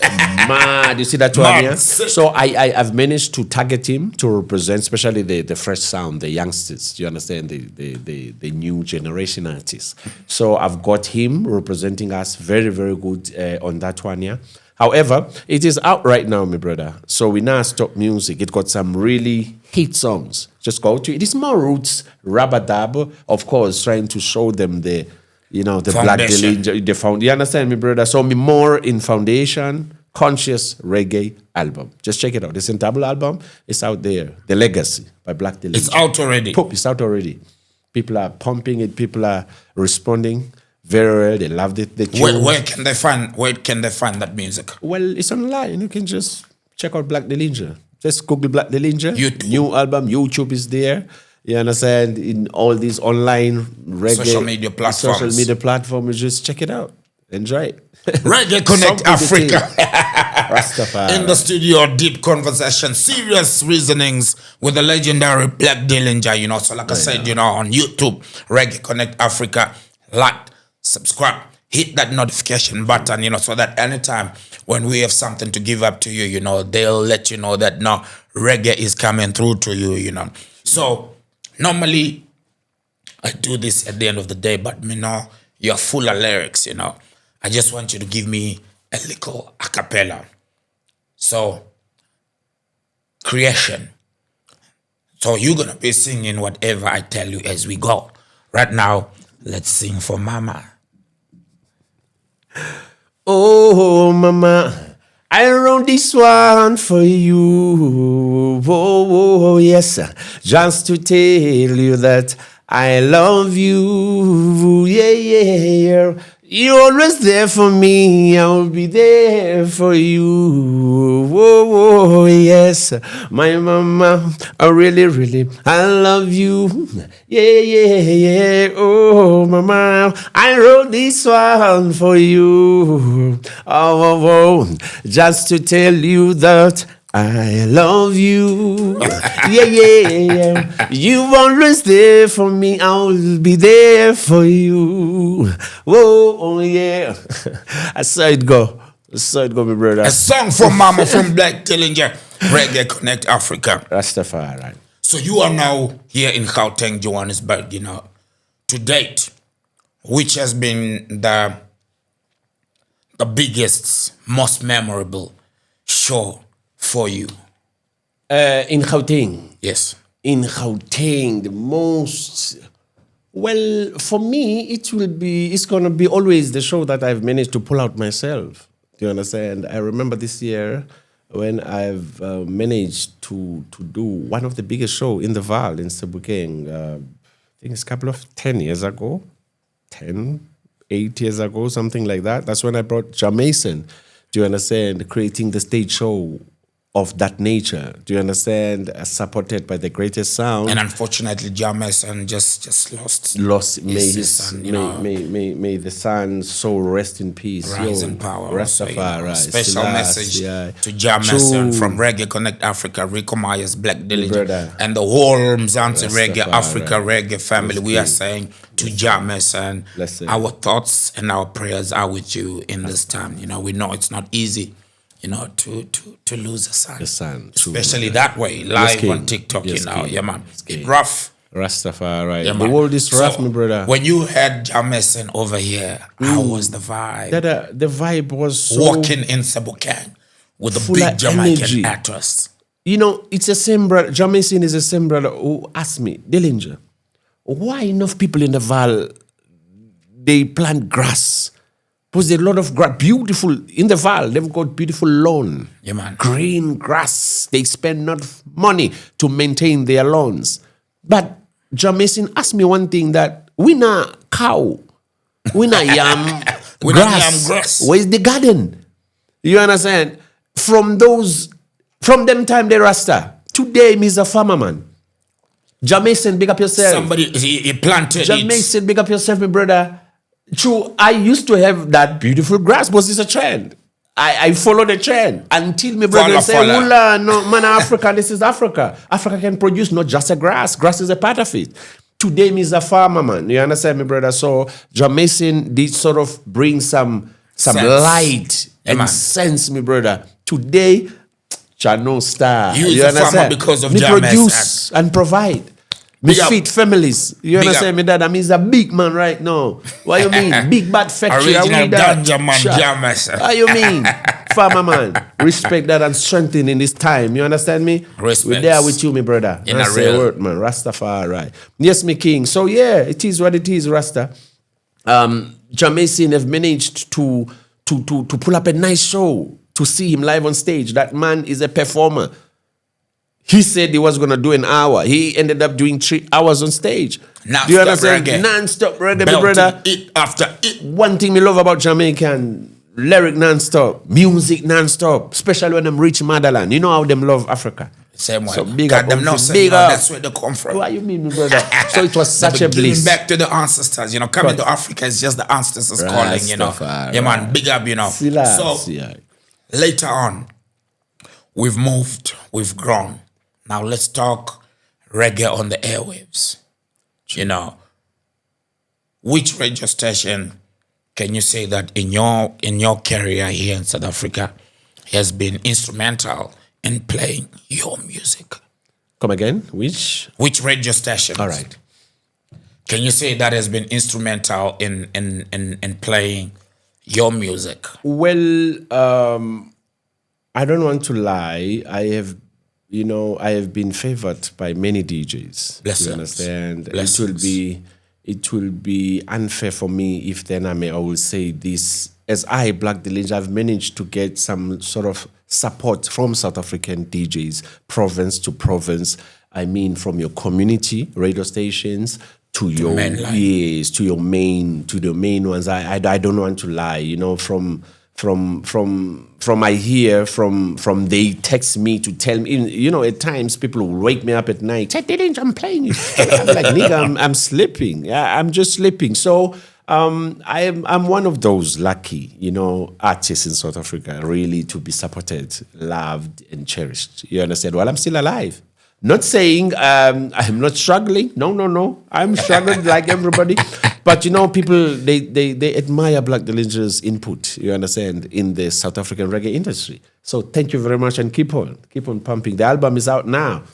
Mad. You see that one Mad, here? sick. So I've managed to target him to represent, especially the fresh sound, the youngsters. Do you understand? The new generation artists. So I've got him representing us very, very good on that one here. However, it is out right now, my brother. So we now stop music. It got some really hit songs. Just go to it. It's more roots, rubber dub, of course, trying to show them the Black Foundation. Dillinger, the found. You understand me, brother? So me more in foundation, conscious reggae album. Just check it out. It's a double album. It's out there. The Legacy by Black Dillinger. it's out already. It's out already. People are pumping it. People are responding. Very well. They loved it. The tunes. Where can they find that music? Well, it's online. You can just check out Black Dillinger. Just Google Black Dillinger. YouTube. New album. YouTube is there. You understand? In all these online reggae Social media platforms. Social media platforms. Just check it out. Enjoy it. Reggae Connect Something to Africa. Rastafari. In the studio, deep conversation, serious reasonings with the legendary Black Dillinger, So like I said, on YouTube, Reggae Connect Africa, like, subscribe, hit that notification button, so that anytime when we have something to give up to you, they'll let you know that now reggae is coming through to you, So normally I do this at the end of the day, but you're full of lyrics, I just want you to give me a little a cappella. So, creation. So you're gonna be singing whatever I tell you as we go. Right now, let's sing for Mama. Oh, mama, I wrote this one for you. Oh, yes, just to tell you that I love you. Yeah, yeah, yeah. You're always there for me. I'll be there for you. Oh, yes, my mama. I really, really, I love you. Yeah, yeah, yeah. Oh, mama, I wrote this one for you. Oh, just to tell you that I love you. Yeah, yeah, yeah. You're always there for me. I'll be there for you. Whoa, oh yeah. I saw it go. I saw it go, my brother. A song for Mama from Black Dillinger, Reggae Connect Africa. Rastafari. So you are now here in Gauteng, Johannesburg, to date, which has been the biggest, most memorable show for you? In Gauteng. Yes. In Gauteng, the most, well, for me, it's going to be always the show that I've managed to pull out myself. Do you understand? I remember this year when I've managed to do one of the biggest show in the Val in Sebokeng. I think it's a couple of 10 years ago, 8 years ago, something like that. That's when I brought Jamason, do you understand, creating the stage show of that nature. Do you understand? Supported by the greatest sound. And unfortunately, Jamason just lost. May his his son, may the son's soul rest in peace. Rise in power. Rastafari. Special message yeah. to Jamason from Reggae Connect Africa, Rico Myers, Black Dillinger, Brother. and the whole Mzansi Reggae Rastafari. Africa Reggae family. We are saying to Jamason, Blessing. our thoughts and our prayers are with you in this time. We know it's not easy. To lose a son. The son. Especially that way, live on TikTok, Yes, King. Yeah, man. Yes, It's King. rough. Rastafari. Yeah, The man. world is rough, So, my brother. When you had Jamason over here, how was the vibe? The vibe was so... Walking in Sebokeng with a full big of Jamaican energy. actress. It's the same brother. Jamason is the same brother who asked me, Dillinger, why enough people in the Val, they plant grass? Because there's a lot of grass, beautiful, in the Val, they've got beautiful lawn. Yeah, man. Green grass. They spend enough money to maintain their lawns. But Jamason asked me one thing that we not cow, we not yam We not yam grass. Where's the garden? You understand? From them time they Rasta. Today, me's a farmer man. Jamason, big up yourself. Somebody, he planted it. Jamason, big up yourself, my brother. True, I used to have that beautiful grass, but it's a trend. I follow the trend until my brother say, "Ula, no, man, Africa, this is Africa. Africa can produce not just a grass. Grass is a part of it." Today, me is a farmer, man. You understand, my brother? So, Jamason did sort of bring some Sense. light and man. sense, my brother. Today, Chano star. You is a farmer understand? because of me Jamason. produce and provide. Me Big up. feed families. You Big understand up. me, dad? I mean, he's a big man right now. What you mean? Big bad factory. Original ganja man, Sure. Jamason. What you mean? Farmer man. Respect that and strengthen in this time. You understand me? Respect. We're there with you, me brother. In That's a real- the word, man. Rastafari. Yes, me king. So yeah, it is what it is, Rasta. Jamason have managed to pull up a nice show to see him live on stage. That man is a performer. He said he was going to do an hour. He ended up doing 3 hours on stage. Do you understand? Reggae. Non-stop reggae, my Belting brother. it after it. One thing me love about Jamaican, lyric non-stop, music non-stop, especially when them reach motherland. You know how them love Africa. Same way. So man. big God, up, them now Uncle, say, big up. that's where they come from. What you mean, my brother? So it was such a Giving bliss. back to the ancestors, coming to Africa is just the ancestors calling, Rastafari. Yeah, man, big up, So later on, we've moved, we've grown. Now let's talk reggae on the airwaves. Which radio station can you say that in your career here in South Africa has been instrumental in playing your music? Come again? Which radio station? All right. Can you say that has been instrumental in playing your music? Well, I don't want to lie. I have you know, I have been favored by many DJs. Blessings. You understand? Blessings. It will be unfair for me if then I will say this. As I, Black Dillinger, I've managed to get some sort of support from South African DJs, province to province. I mean, from your community radio stations to your mainline. to the main ones. I don't want to lie. You know, from I hear from they text me to tell me. You know, at times people will wake me up at night. Hey, Dillinger, I'm playing you. I'm like, nigga, I'm sleeping. Yeah, I'm just sleeping. So. I'm one of those lucky, you know, artists in South Africa, really to be supported, loved, and cherished. You understand? Well, I'm still alive. Not saying I'm not struggling. No. I'm struggling like everybody. But you know, people they admire Black Dillinger's input. You understand, in the South African reggae industry. So thank you very much, and keep on pumping. The album is out now.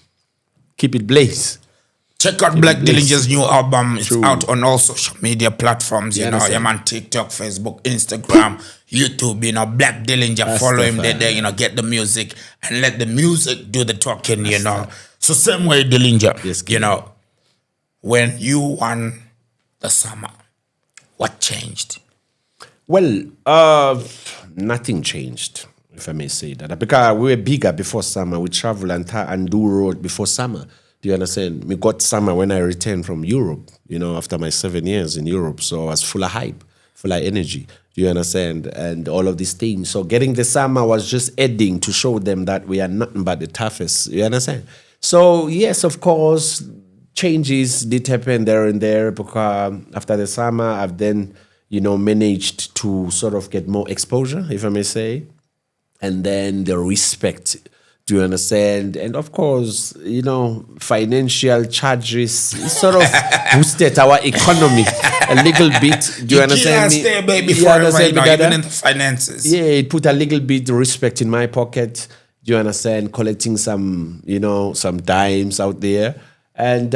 Keep it blaze. Check out Black Dillinger's new album. It's out on all social media platforms. You know, I'm on TikTok, Facebook, Instagram, YouTube. You know, Black Dillinger. Follow him there. You know, get the music and let the music do the talking. You know, so same way Dillinger. Yes, you know, when you won the summer, what changed? Well, nothing changed, if I may say that, because we were bigger before summer. We travel and do road before summer. Do you understand? We got summer when I returned from Europe, you know, after my 7 years in Europe. So I was full of hype, full of energy. Do you understand? And all of these things. So getting the summer was just adding to show them that we are nothing but the toughest. You understand? So yes, of course, changes did happen there and there, because after the summer, I've then, you know, managed to sort of get more exposure, if I may say, and then the respect. Do you understand? And of course, you know, financial charges sort of boosted our economy a little bit. Do you understand me? Stay, baby, forever, you know, even in the finances. Yeah, it put a little bit of respect in my pocket. Do you understand? Collecting some, you know, some dimes out there. And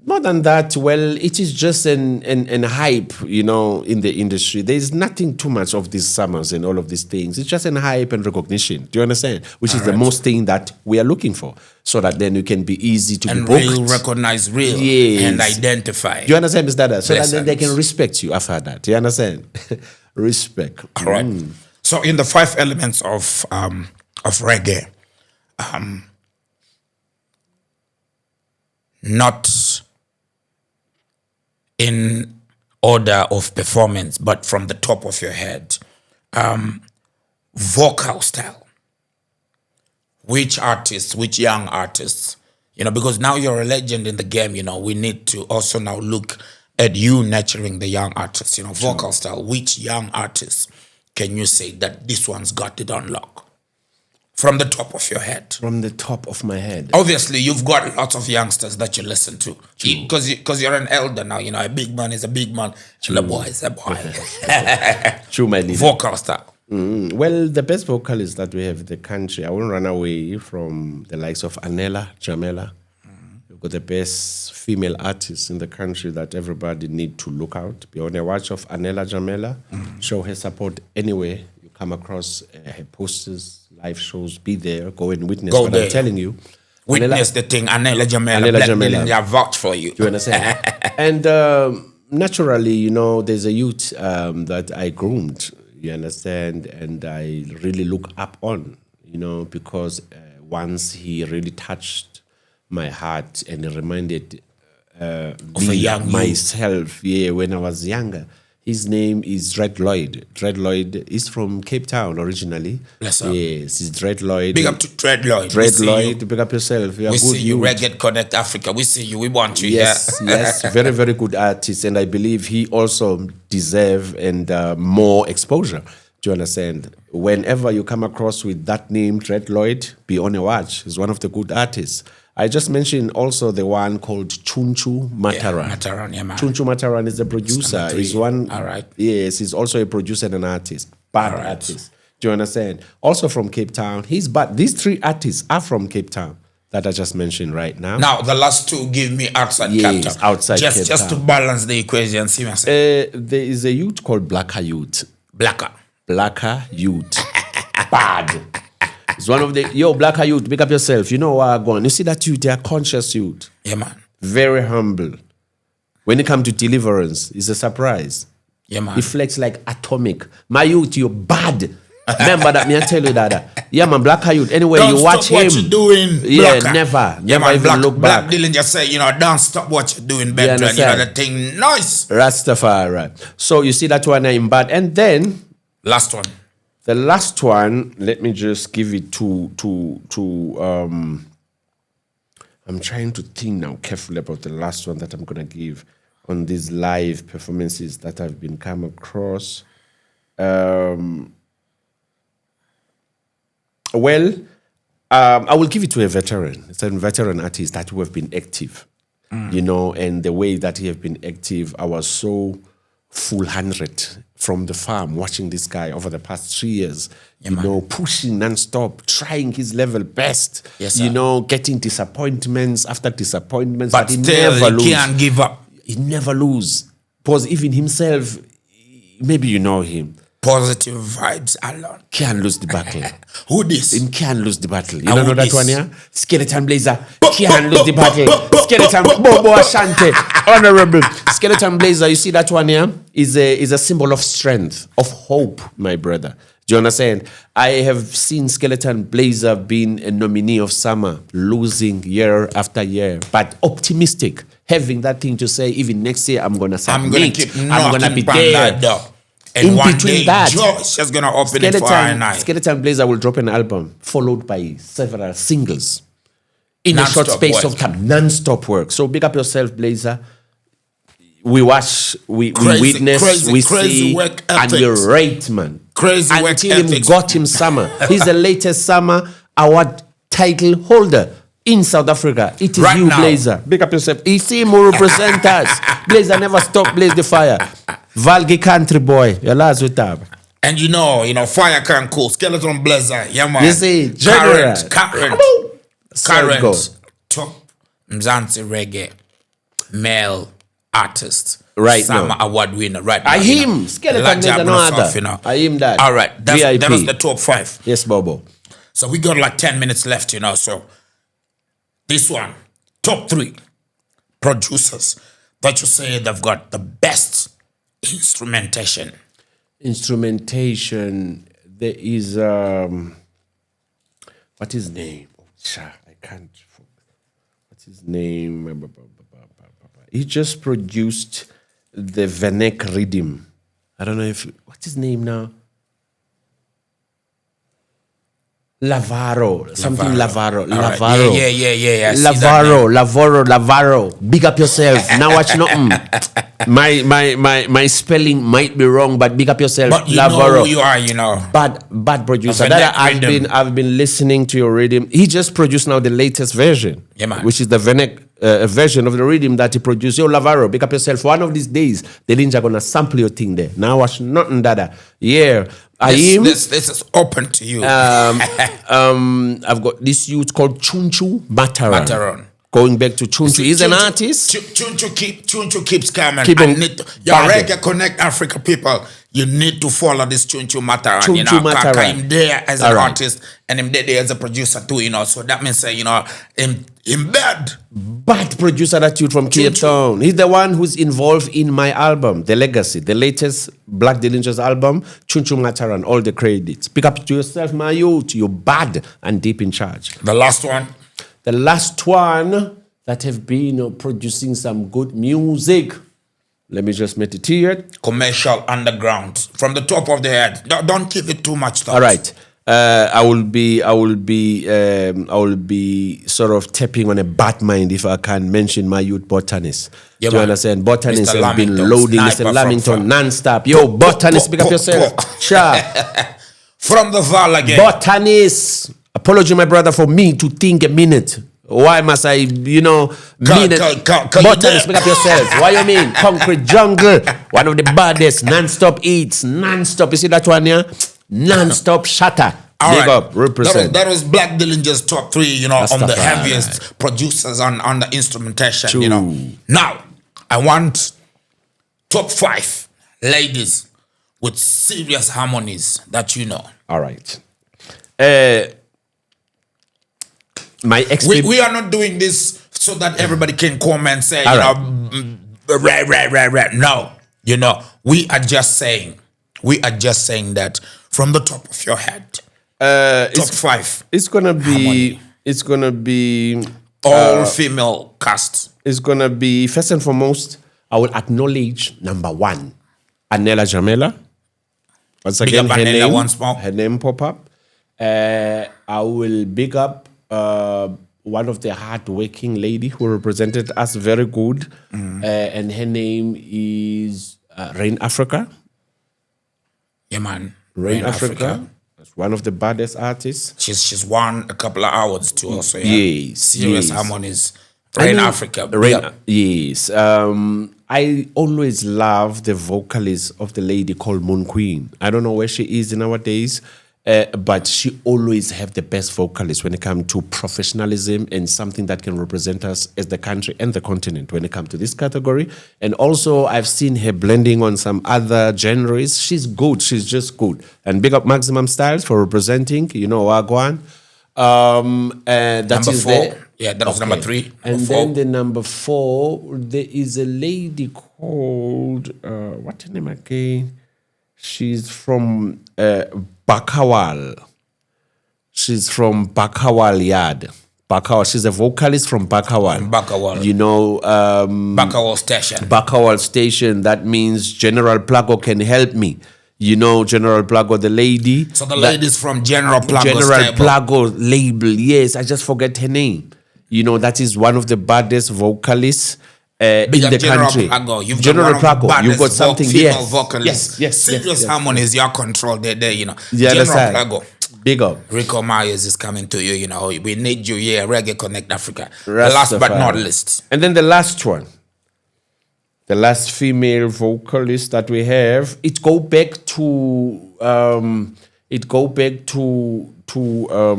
more than that, well, it is just an hype, you know, in the industry. There's nothing too much of these summers and all of these things. It's just an hype and recognition. Do you understand? Which is the most thing that we are looking for, so that then you can be easy to be booked. And real, recognize real, and identify. Do you understand, Mr. Dada? So that then they can respect you after that. Do you understand? Respect. All right. So in the 5 elements of reggae, not in order of performance, but from the top of your head, vocal style. Which artists, which young artists, you know, because now you're a legend in the game, you know, we need to also now look at you nurturing the young artists, you know, vocal style. Which young artists can you say that this one's got it on lock? From the top of your head. From the top of my head. Obviously, you've got lots of youngsters that you listen to. Because you're an elder now, you know, a big man is a big man. And a boy is a boy. True, my leader. Vocal style. Well, the best vocalists that we have in the country, I won't run away from the likes of Anela, Jamela. We've got the best female artists in the country that everybody need to look out. Be on a watch of Anela, Jamela. Show her support anywhere you come across her posters, live shows. Be there, go and witness what I'm telling you. Witness the thing, Anela Jamela, Black Dillinger vouch for you. Do you understand? And naturally, you know, there's a youth that I groomed, you understand, and I really look up on, you know, because once he really touched my heart and it reminded me of myself, when I was younger. His name is Dread Lloyd. Dread Lloyd is from Cape Town originally. Bless up. Yes, he's Dread Lloyd. Big up to Dread Lloyd. Dread Lloyd, big up yourself. We see you, Reggae Connect Africa. We see you, we want you. Yes, yes, very, very good artist. And I believe he also deserves and more exposure. Do you understand? Whenever you come across with that name, Dread Lloyd, be on a watch. He's one of the good artists. I just mentioned also the one called Chunchu Mataran. Mataran, yeah, man. Chunchu Mataran is a producer. He's one. All right. Yes, he's also a producer and an artist. Artist. Do you understand? Also from Cape Town. These 3 artists are from Cape Town that I just mentioned right now. Now, the last 2 give me outside Cape Town. Outside Cape Town. Just to balance the equation. See what there is a youth called Blacker Youth. Blacker Youth. Bad. It's one of the black youth, pick up yourself. You know where I'm going. You see that youth, they are conscious youth. Yeah, man. Very humble. When it comes to deliverance, it's a surprise. Yeah, man. He flex like atomic. My youth, you're bad. Remember that, me I tell you that. Yeah, man, black youth. Anyway, Don't you watch stop him. What you're doing, yeah, Blacker. never Man, even look back. Black Dillinger say, don't stop what you're doing, better. You know the thing, nice. Rastafari. So you see that one in bad, and then last one. The last one. Let me just give it to. I'm trying to think now carefully about the last one that I'm gonna give on these live performances that I've been come across. I will give it to a veteran. It's a veteran artist that who have been active, and the way that he have been active, I was so full 100 from the farm watching this guy over the past 3 years, pushing non-stop, trying his level best, yes, getting disappointments after disappointments, but he still never lose. He can't give up. He never lose. Because even himself, maybe you know him, positive vibes alone. Can't lose the battle. Who this? Him can't lose the battle. You don't know that one, yeah? Skeleton Blazer can't lose the battle. Skeleton Bobo Ashante. Honorable. Skeleton Blazer, you see that one, yeah? Is a symbol of strength, of hope, my brother. Do you understand? I have seen Skeleton Blazer being a nominee of summer, losing year after year, but optimistic, having that thing to say, even next year I'm gonna submit. I'm gonna keep I'm gonna be there. And in one between day, that, Josh is gonna open it for her and I. Skeleton Blazer will drop an album followed by several singles in a short Non-stop space work. of time, non-stop work. So big up yourself, Blazer. We watch, we witness, we see, work and ethics. you're right, man. Crazy work Until him ethics. got him summer. He's the latest summer award title holder in South Africa. It is Right you, now. Blazer. Big up yourself. You see him who represent us. Blazer never stop blaze the fire. Valgi country boy. Your last with tab. And fire can cool. Skeleton Blazer. Yeah, man. You see, general. Current. So go. Top Mzansi reggae male artist. Right Summer now. award winner. Right now. I him. Skeleton Blazer no other. I him that. All right. VIP. That was the top 5. Yes, Bobo. So we got like 10 minutes left, So this one, top 3 producers that you say they've got the best instrumentation. Instrumentation. There is what is his name? Oh, I can't. What's his name? He just produced the Venek rhythm. I don't know if what's his name now. Lavaro. Yeah. Lavaro. Big up yourself. Now watch nothing. My spelling might be wrong, but big up yourself. But you Lavaro. know who you are, Bad producer. Of That Venek I've been listening to your rhythm. He just produced now the latest version. Yeah, man. Which is the Venek version of the rhythm that he produced. Yo, Lavaro, big up yourself. One of these days, the Dillinger gonna sample your thing there. Now watch nothing dada. Yeah. This is open to you. I've got this youth called Chunchu Mataran. Going back to Chunchu. He's an artist. Chunchu keeps coming. Keep on Your Reggae Connect Africa people, you need to follow this Chunchu Mataran. Chunchu Mataran. I'm there as an artist and I'm there as a producer too, So that means, in bed. Bad producer that youth from Cape Town. He's the one who's involved in my album, The Legacy, the latest Black Dillinger's album, Chunchu Mataran, all the credits. Pick up to yourself, my youth. You're bad and deep in charge. The last one. The last one that have been producing some good music. Let me just make it here. Commercial underground. From the top of the head. Don't give it too much thought. All right. I will be sort of tapping on a bad mind if I can mention my youth botanist. Yeah, do you man. understand? Botanist Mr. has been Lamington, loading sniper Mr. from Lamington non-stop. Yo, botanist, pick up yourself. Sure. From the Val again. Botanist. Apology, my brother, for me to think a minute. Why must I, minute? Botanist, pick up yourself. Why you mean? Concrete jungle. One of the baddest. Non-stop eats. Non-stop. You see that one here? Non-stop shatter. All Big right. up. Represent. That was Black Dillinger's top 3, on the Rastafari. heaviest producers on the instrumentation, True. Now, I want top 5 ladies with serious harmonies that you know. All right. my experience. We are not doing this so that everybody can come and say, No, we are just saying that from the top of your head, top 5. It's gonna be all female cast. It's gonna be, first and foremost, I will acknowledge number 1, Anela Jamela. Once again, her name pop up. I will big up one of the hard-working lady who represented us very good, and her name is Rain Africa. Yeah, man. Rain Africa. That's one of the baddest artists. She's won a couple of awards too. Also, yes, serious harmonies. Rain Africa. Yes. I always love the vocalist of the lady called Moon Queen. I don't know where she is nowadays, but she always have the best vocalists when it comes to professionalism and something that can represent us as the country and the continent when it comes to this category. And also, I've seen her blending on some other genres. She's good. She's just good. And big up Maximum Styles for representing, Wagwan. That number is 4. there. Yeah, that was number 3. And then the number 4, there is a lady called, what's her name again? She's from Bakawal. She's from Bakawal Yard. Bakawal. She's a vocalist from Bakawal. Bakawal. Bakawal Station. Bakawal Station. That means General Plago can help me. General Plago, the lady. So the lady's from General Plago. General Plago label. Yes, I just forget her name. That is one of the baddest vocalists in the country. Plago. General Plago. You've got something. Female vocalists. Yes. Serious harmonies, your control. There. Yeah, General Plago. Big up. Rico Myers is coming to you. We need you here. Reggae Connect Africa. Last but not least. And then the last one. The last female vocalist that we have, it go back to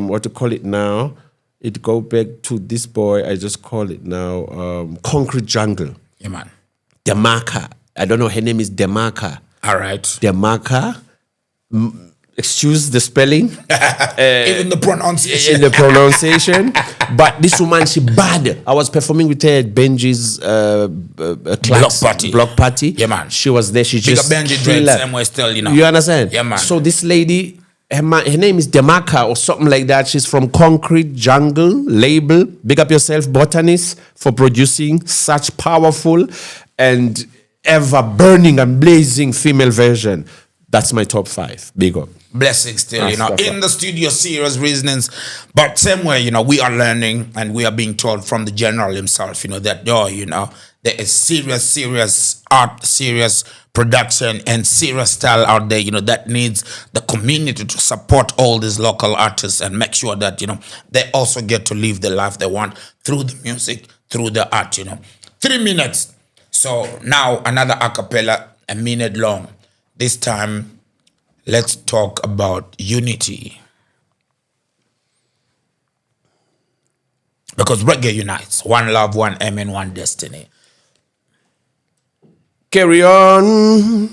what to call it now? It go back to this boy. I just call it now Concrete Jungle. Yeah, man. Demarca. I don't know. Her name is Demarca. All right. Demarca. Excuse the spelling. Even the pronunciation. In the pronunciation. But this woman, she bad. I was performing with her at Benji's block party. Yeah, man. She was there. She just Benji dreads somewhere still, You understand? Yeah, man. So this lady, her name is Demarca or something like that. She's from Concrete Jungle label. Big up yourself, botanist, for producing such powerful and ever burning and blazing female version. That's my top 5. Big up. Blessings still, in the studio, serious reasonings. But same way, we are learning and we are being told from the general himself, that there is serious art, serious production and serious style out there, that needs the community to support all these local artists and make sure that, they also get to live the life they want through the music, through the art, 3 minutes. So now another a cappella, a minute long. This time, let's talk about unity. Because reggae unites. One love, one aim, and one destiny. Carry on.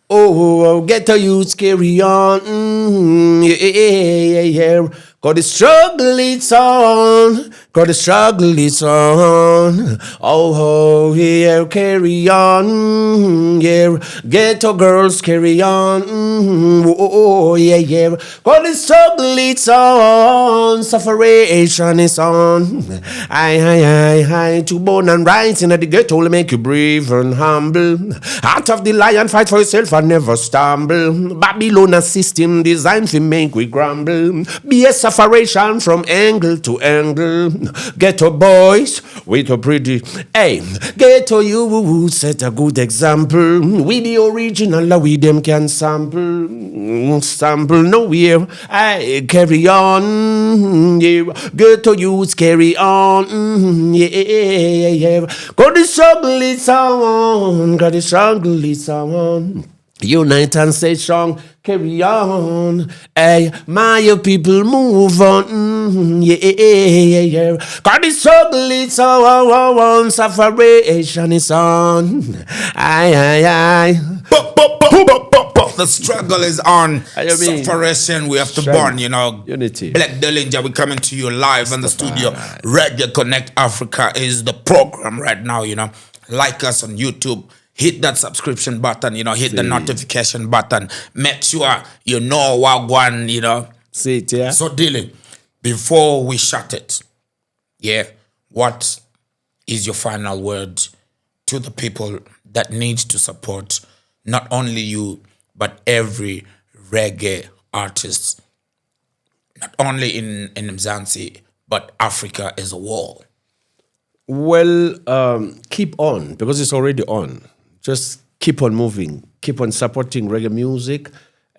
Oh, get to youths, carry on. Yeah. Got the struggle, it's on. Got the struggle, it's on. Oh, yeah, carry on. Yeah, ghetto girls, carry on. Oh, yeah. Got the struggle, it's on. Sufferation is on. Aye. To born and rising at the ghetto will make you brave and humble. Out of the lion, fight for yourself and never stumble. Babylon a system designed to make we grumble. Be a separation from angle to angle. Ghetto boys with a pretty, ghetto you set a good example. We the original, we them can sample nowhere. Carry on, yeah. Ghetto youths carry on, yeah. Got the struggle it's on, got the struggle it's on. Unite and stay strong, carry on. My people move on, yeah. Cause the struggle is on, sufferation is on. Aye. But the struggle is on. I mean, Separation, we have to strength, burn, you know. unity. Black Dillinger, we're coming to you live in the studio. Reggae Connect Africa is the program right now, you know. Like us on YouTube. Hit that subscription button, you know. Hit the notification button. Make sure you know what one, you know. See it, yeah? So, Dilly, before we shut it, yeah, what is your final word to the people that need to support not only you, but every reggae artist, not only in Mzansi, but Africa as a whole? Well, keep on, because it's already on. Just keep on moving. Keep on supporting reggae music.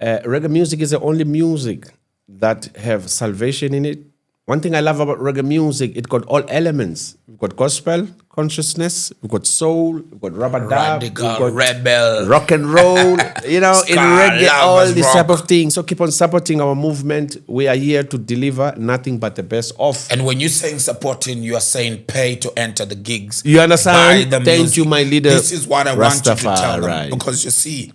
Reggae music is the only music that have salvation in it. One thing I love about reggae music, it got all elements. We've got gospel consciousness, we've got soul, we've got rubber dub, we've got rebel, rock and roll, you know, in reggae, all lovers, this rock. type of thing. So keep on supporting our movement. We are here to deliver nothing but the best of. And when you're saying supporting, you are saying pay to enter the gigs. You understand? Buy the Thank music. you, my leader. This is what I want you to tell them. Rastafari. Because you see,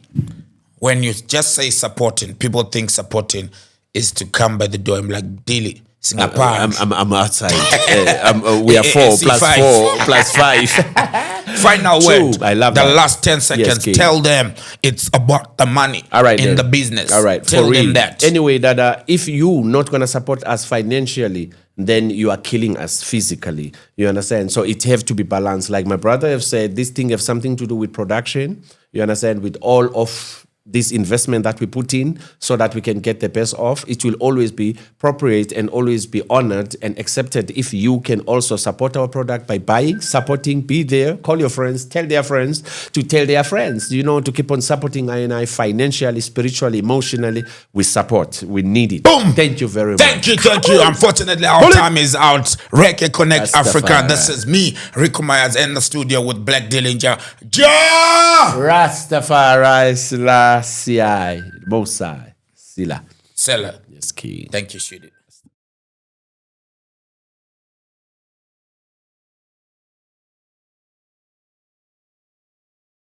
when you just say supporting, people think supporting is to come by the door and be like, Dilly, sing a part. I'm outside. We are 4 plus 4 plus 5. Final word. I love the that. last 10 seconds. King. Tell them it's about the money. All right, in then. the business. All right, Tell for them real. that. Anyway, that if you not gonna support us financially, then you are killing us physically. You understand? So it have to be balanced. Like my brother have said, this thing have something to do with production. You understand? With all of this investment that we put in so that we can get the best off, it will always be appropriate and always be honored and accepted if you can also support our product by buying, supporting, be there, call your friends, tell their friends to tell their friends, you know, to keep on supporting I&I financially, spiritually, emotionally. We support. We need it. Boom! Thank you very much. Thank you. Unfortunately, our time is out. Reggae Connect Rastafari. Africa. This is me, Rico Myers, in the studio with Black Dillinger. Ja! Rastafari Selassie, Mosai, Sila. Seller. Yes, King. Thank you, Shudi.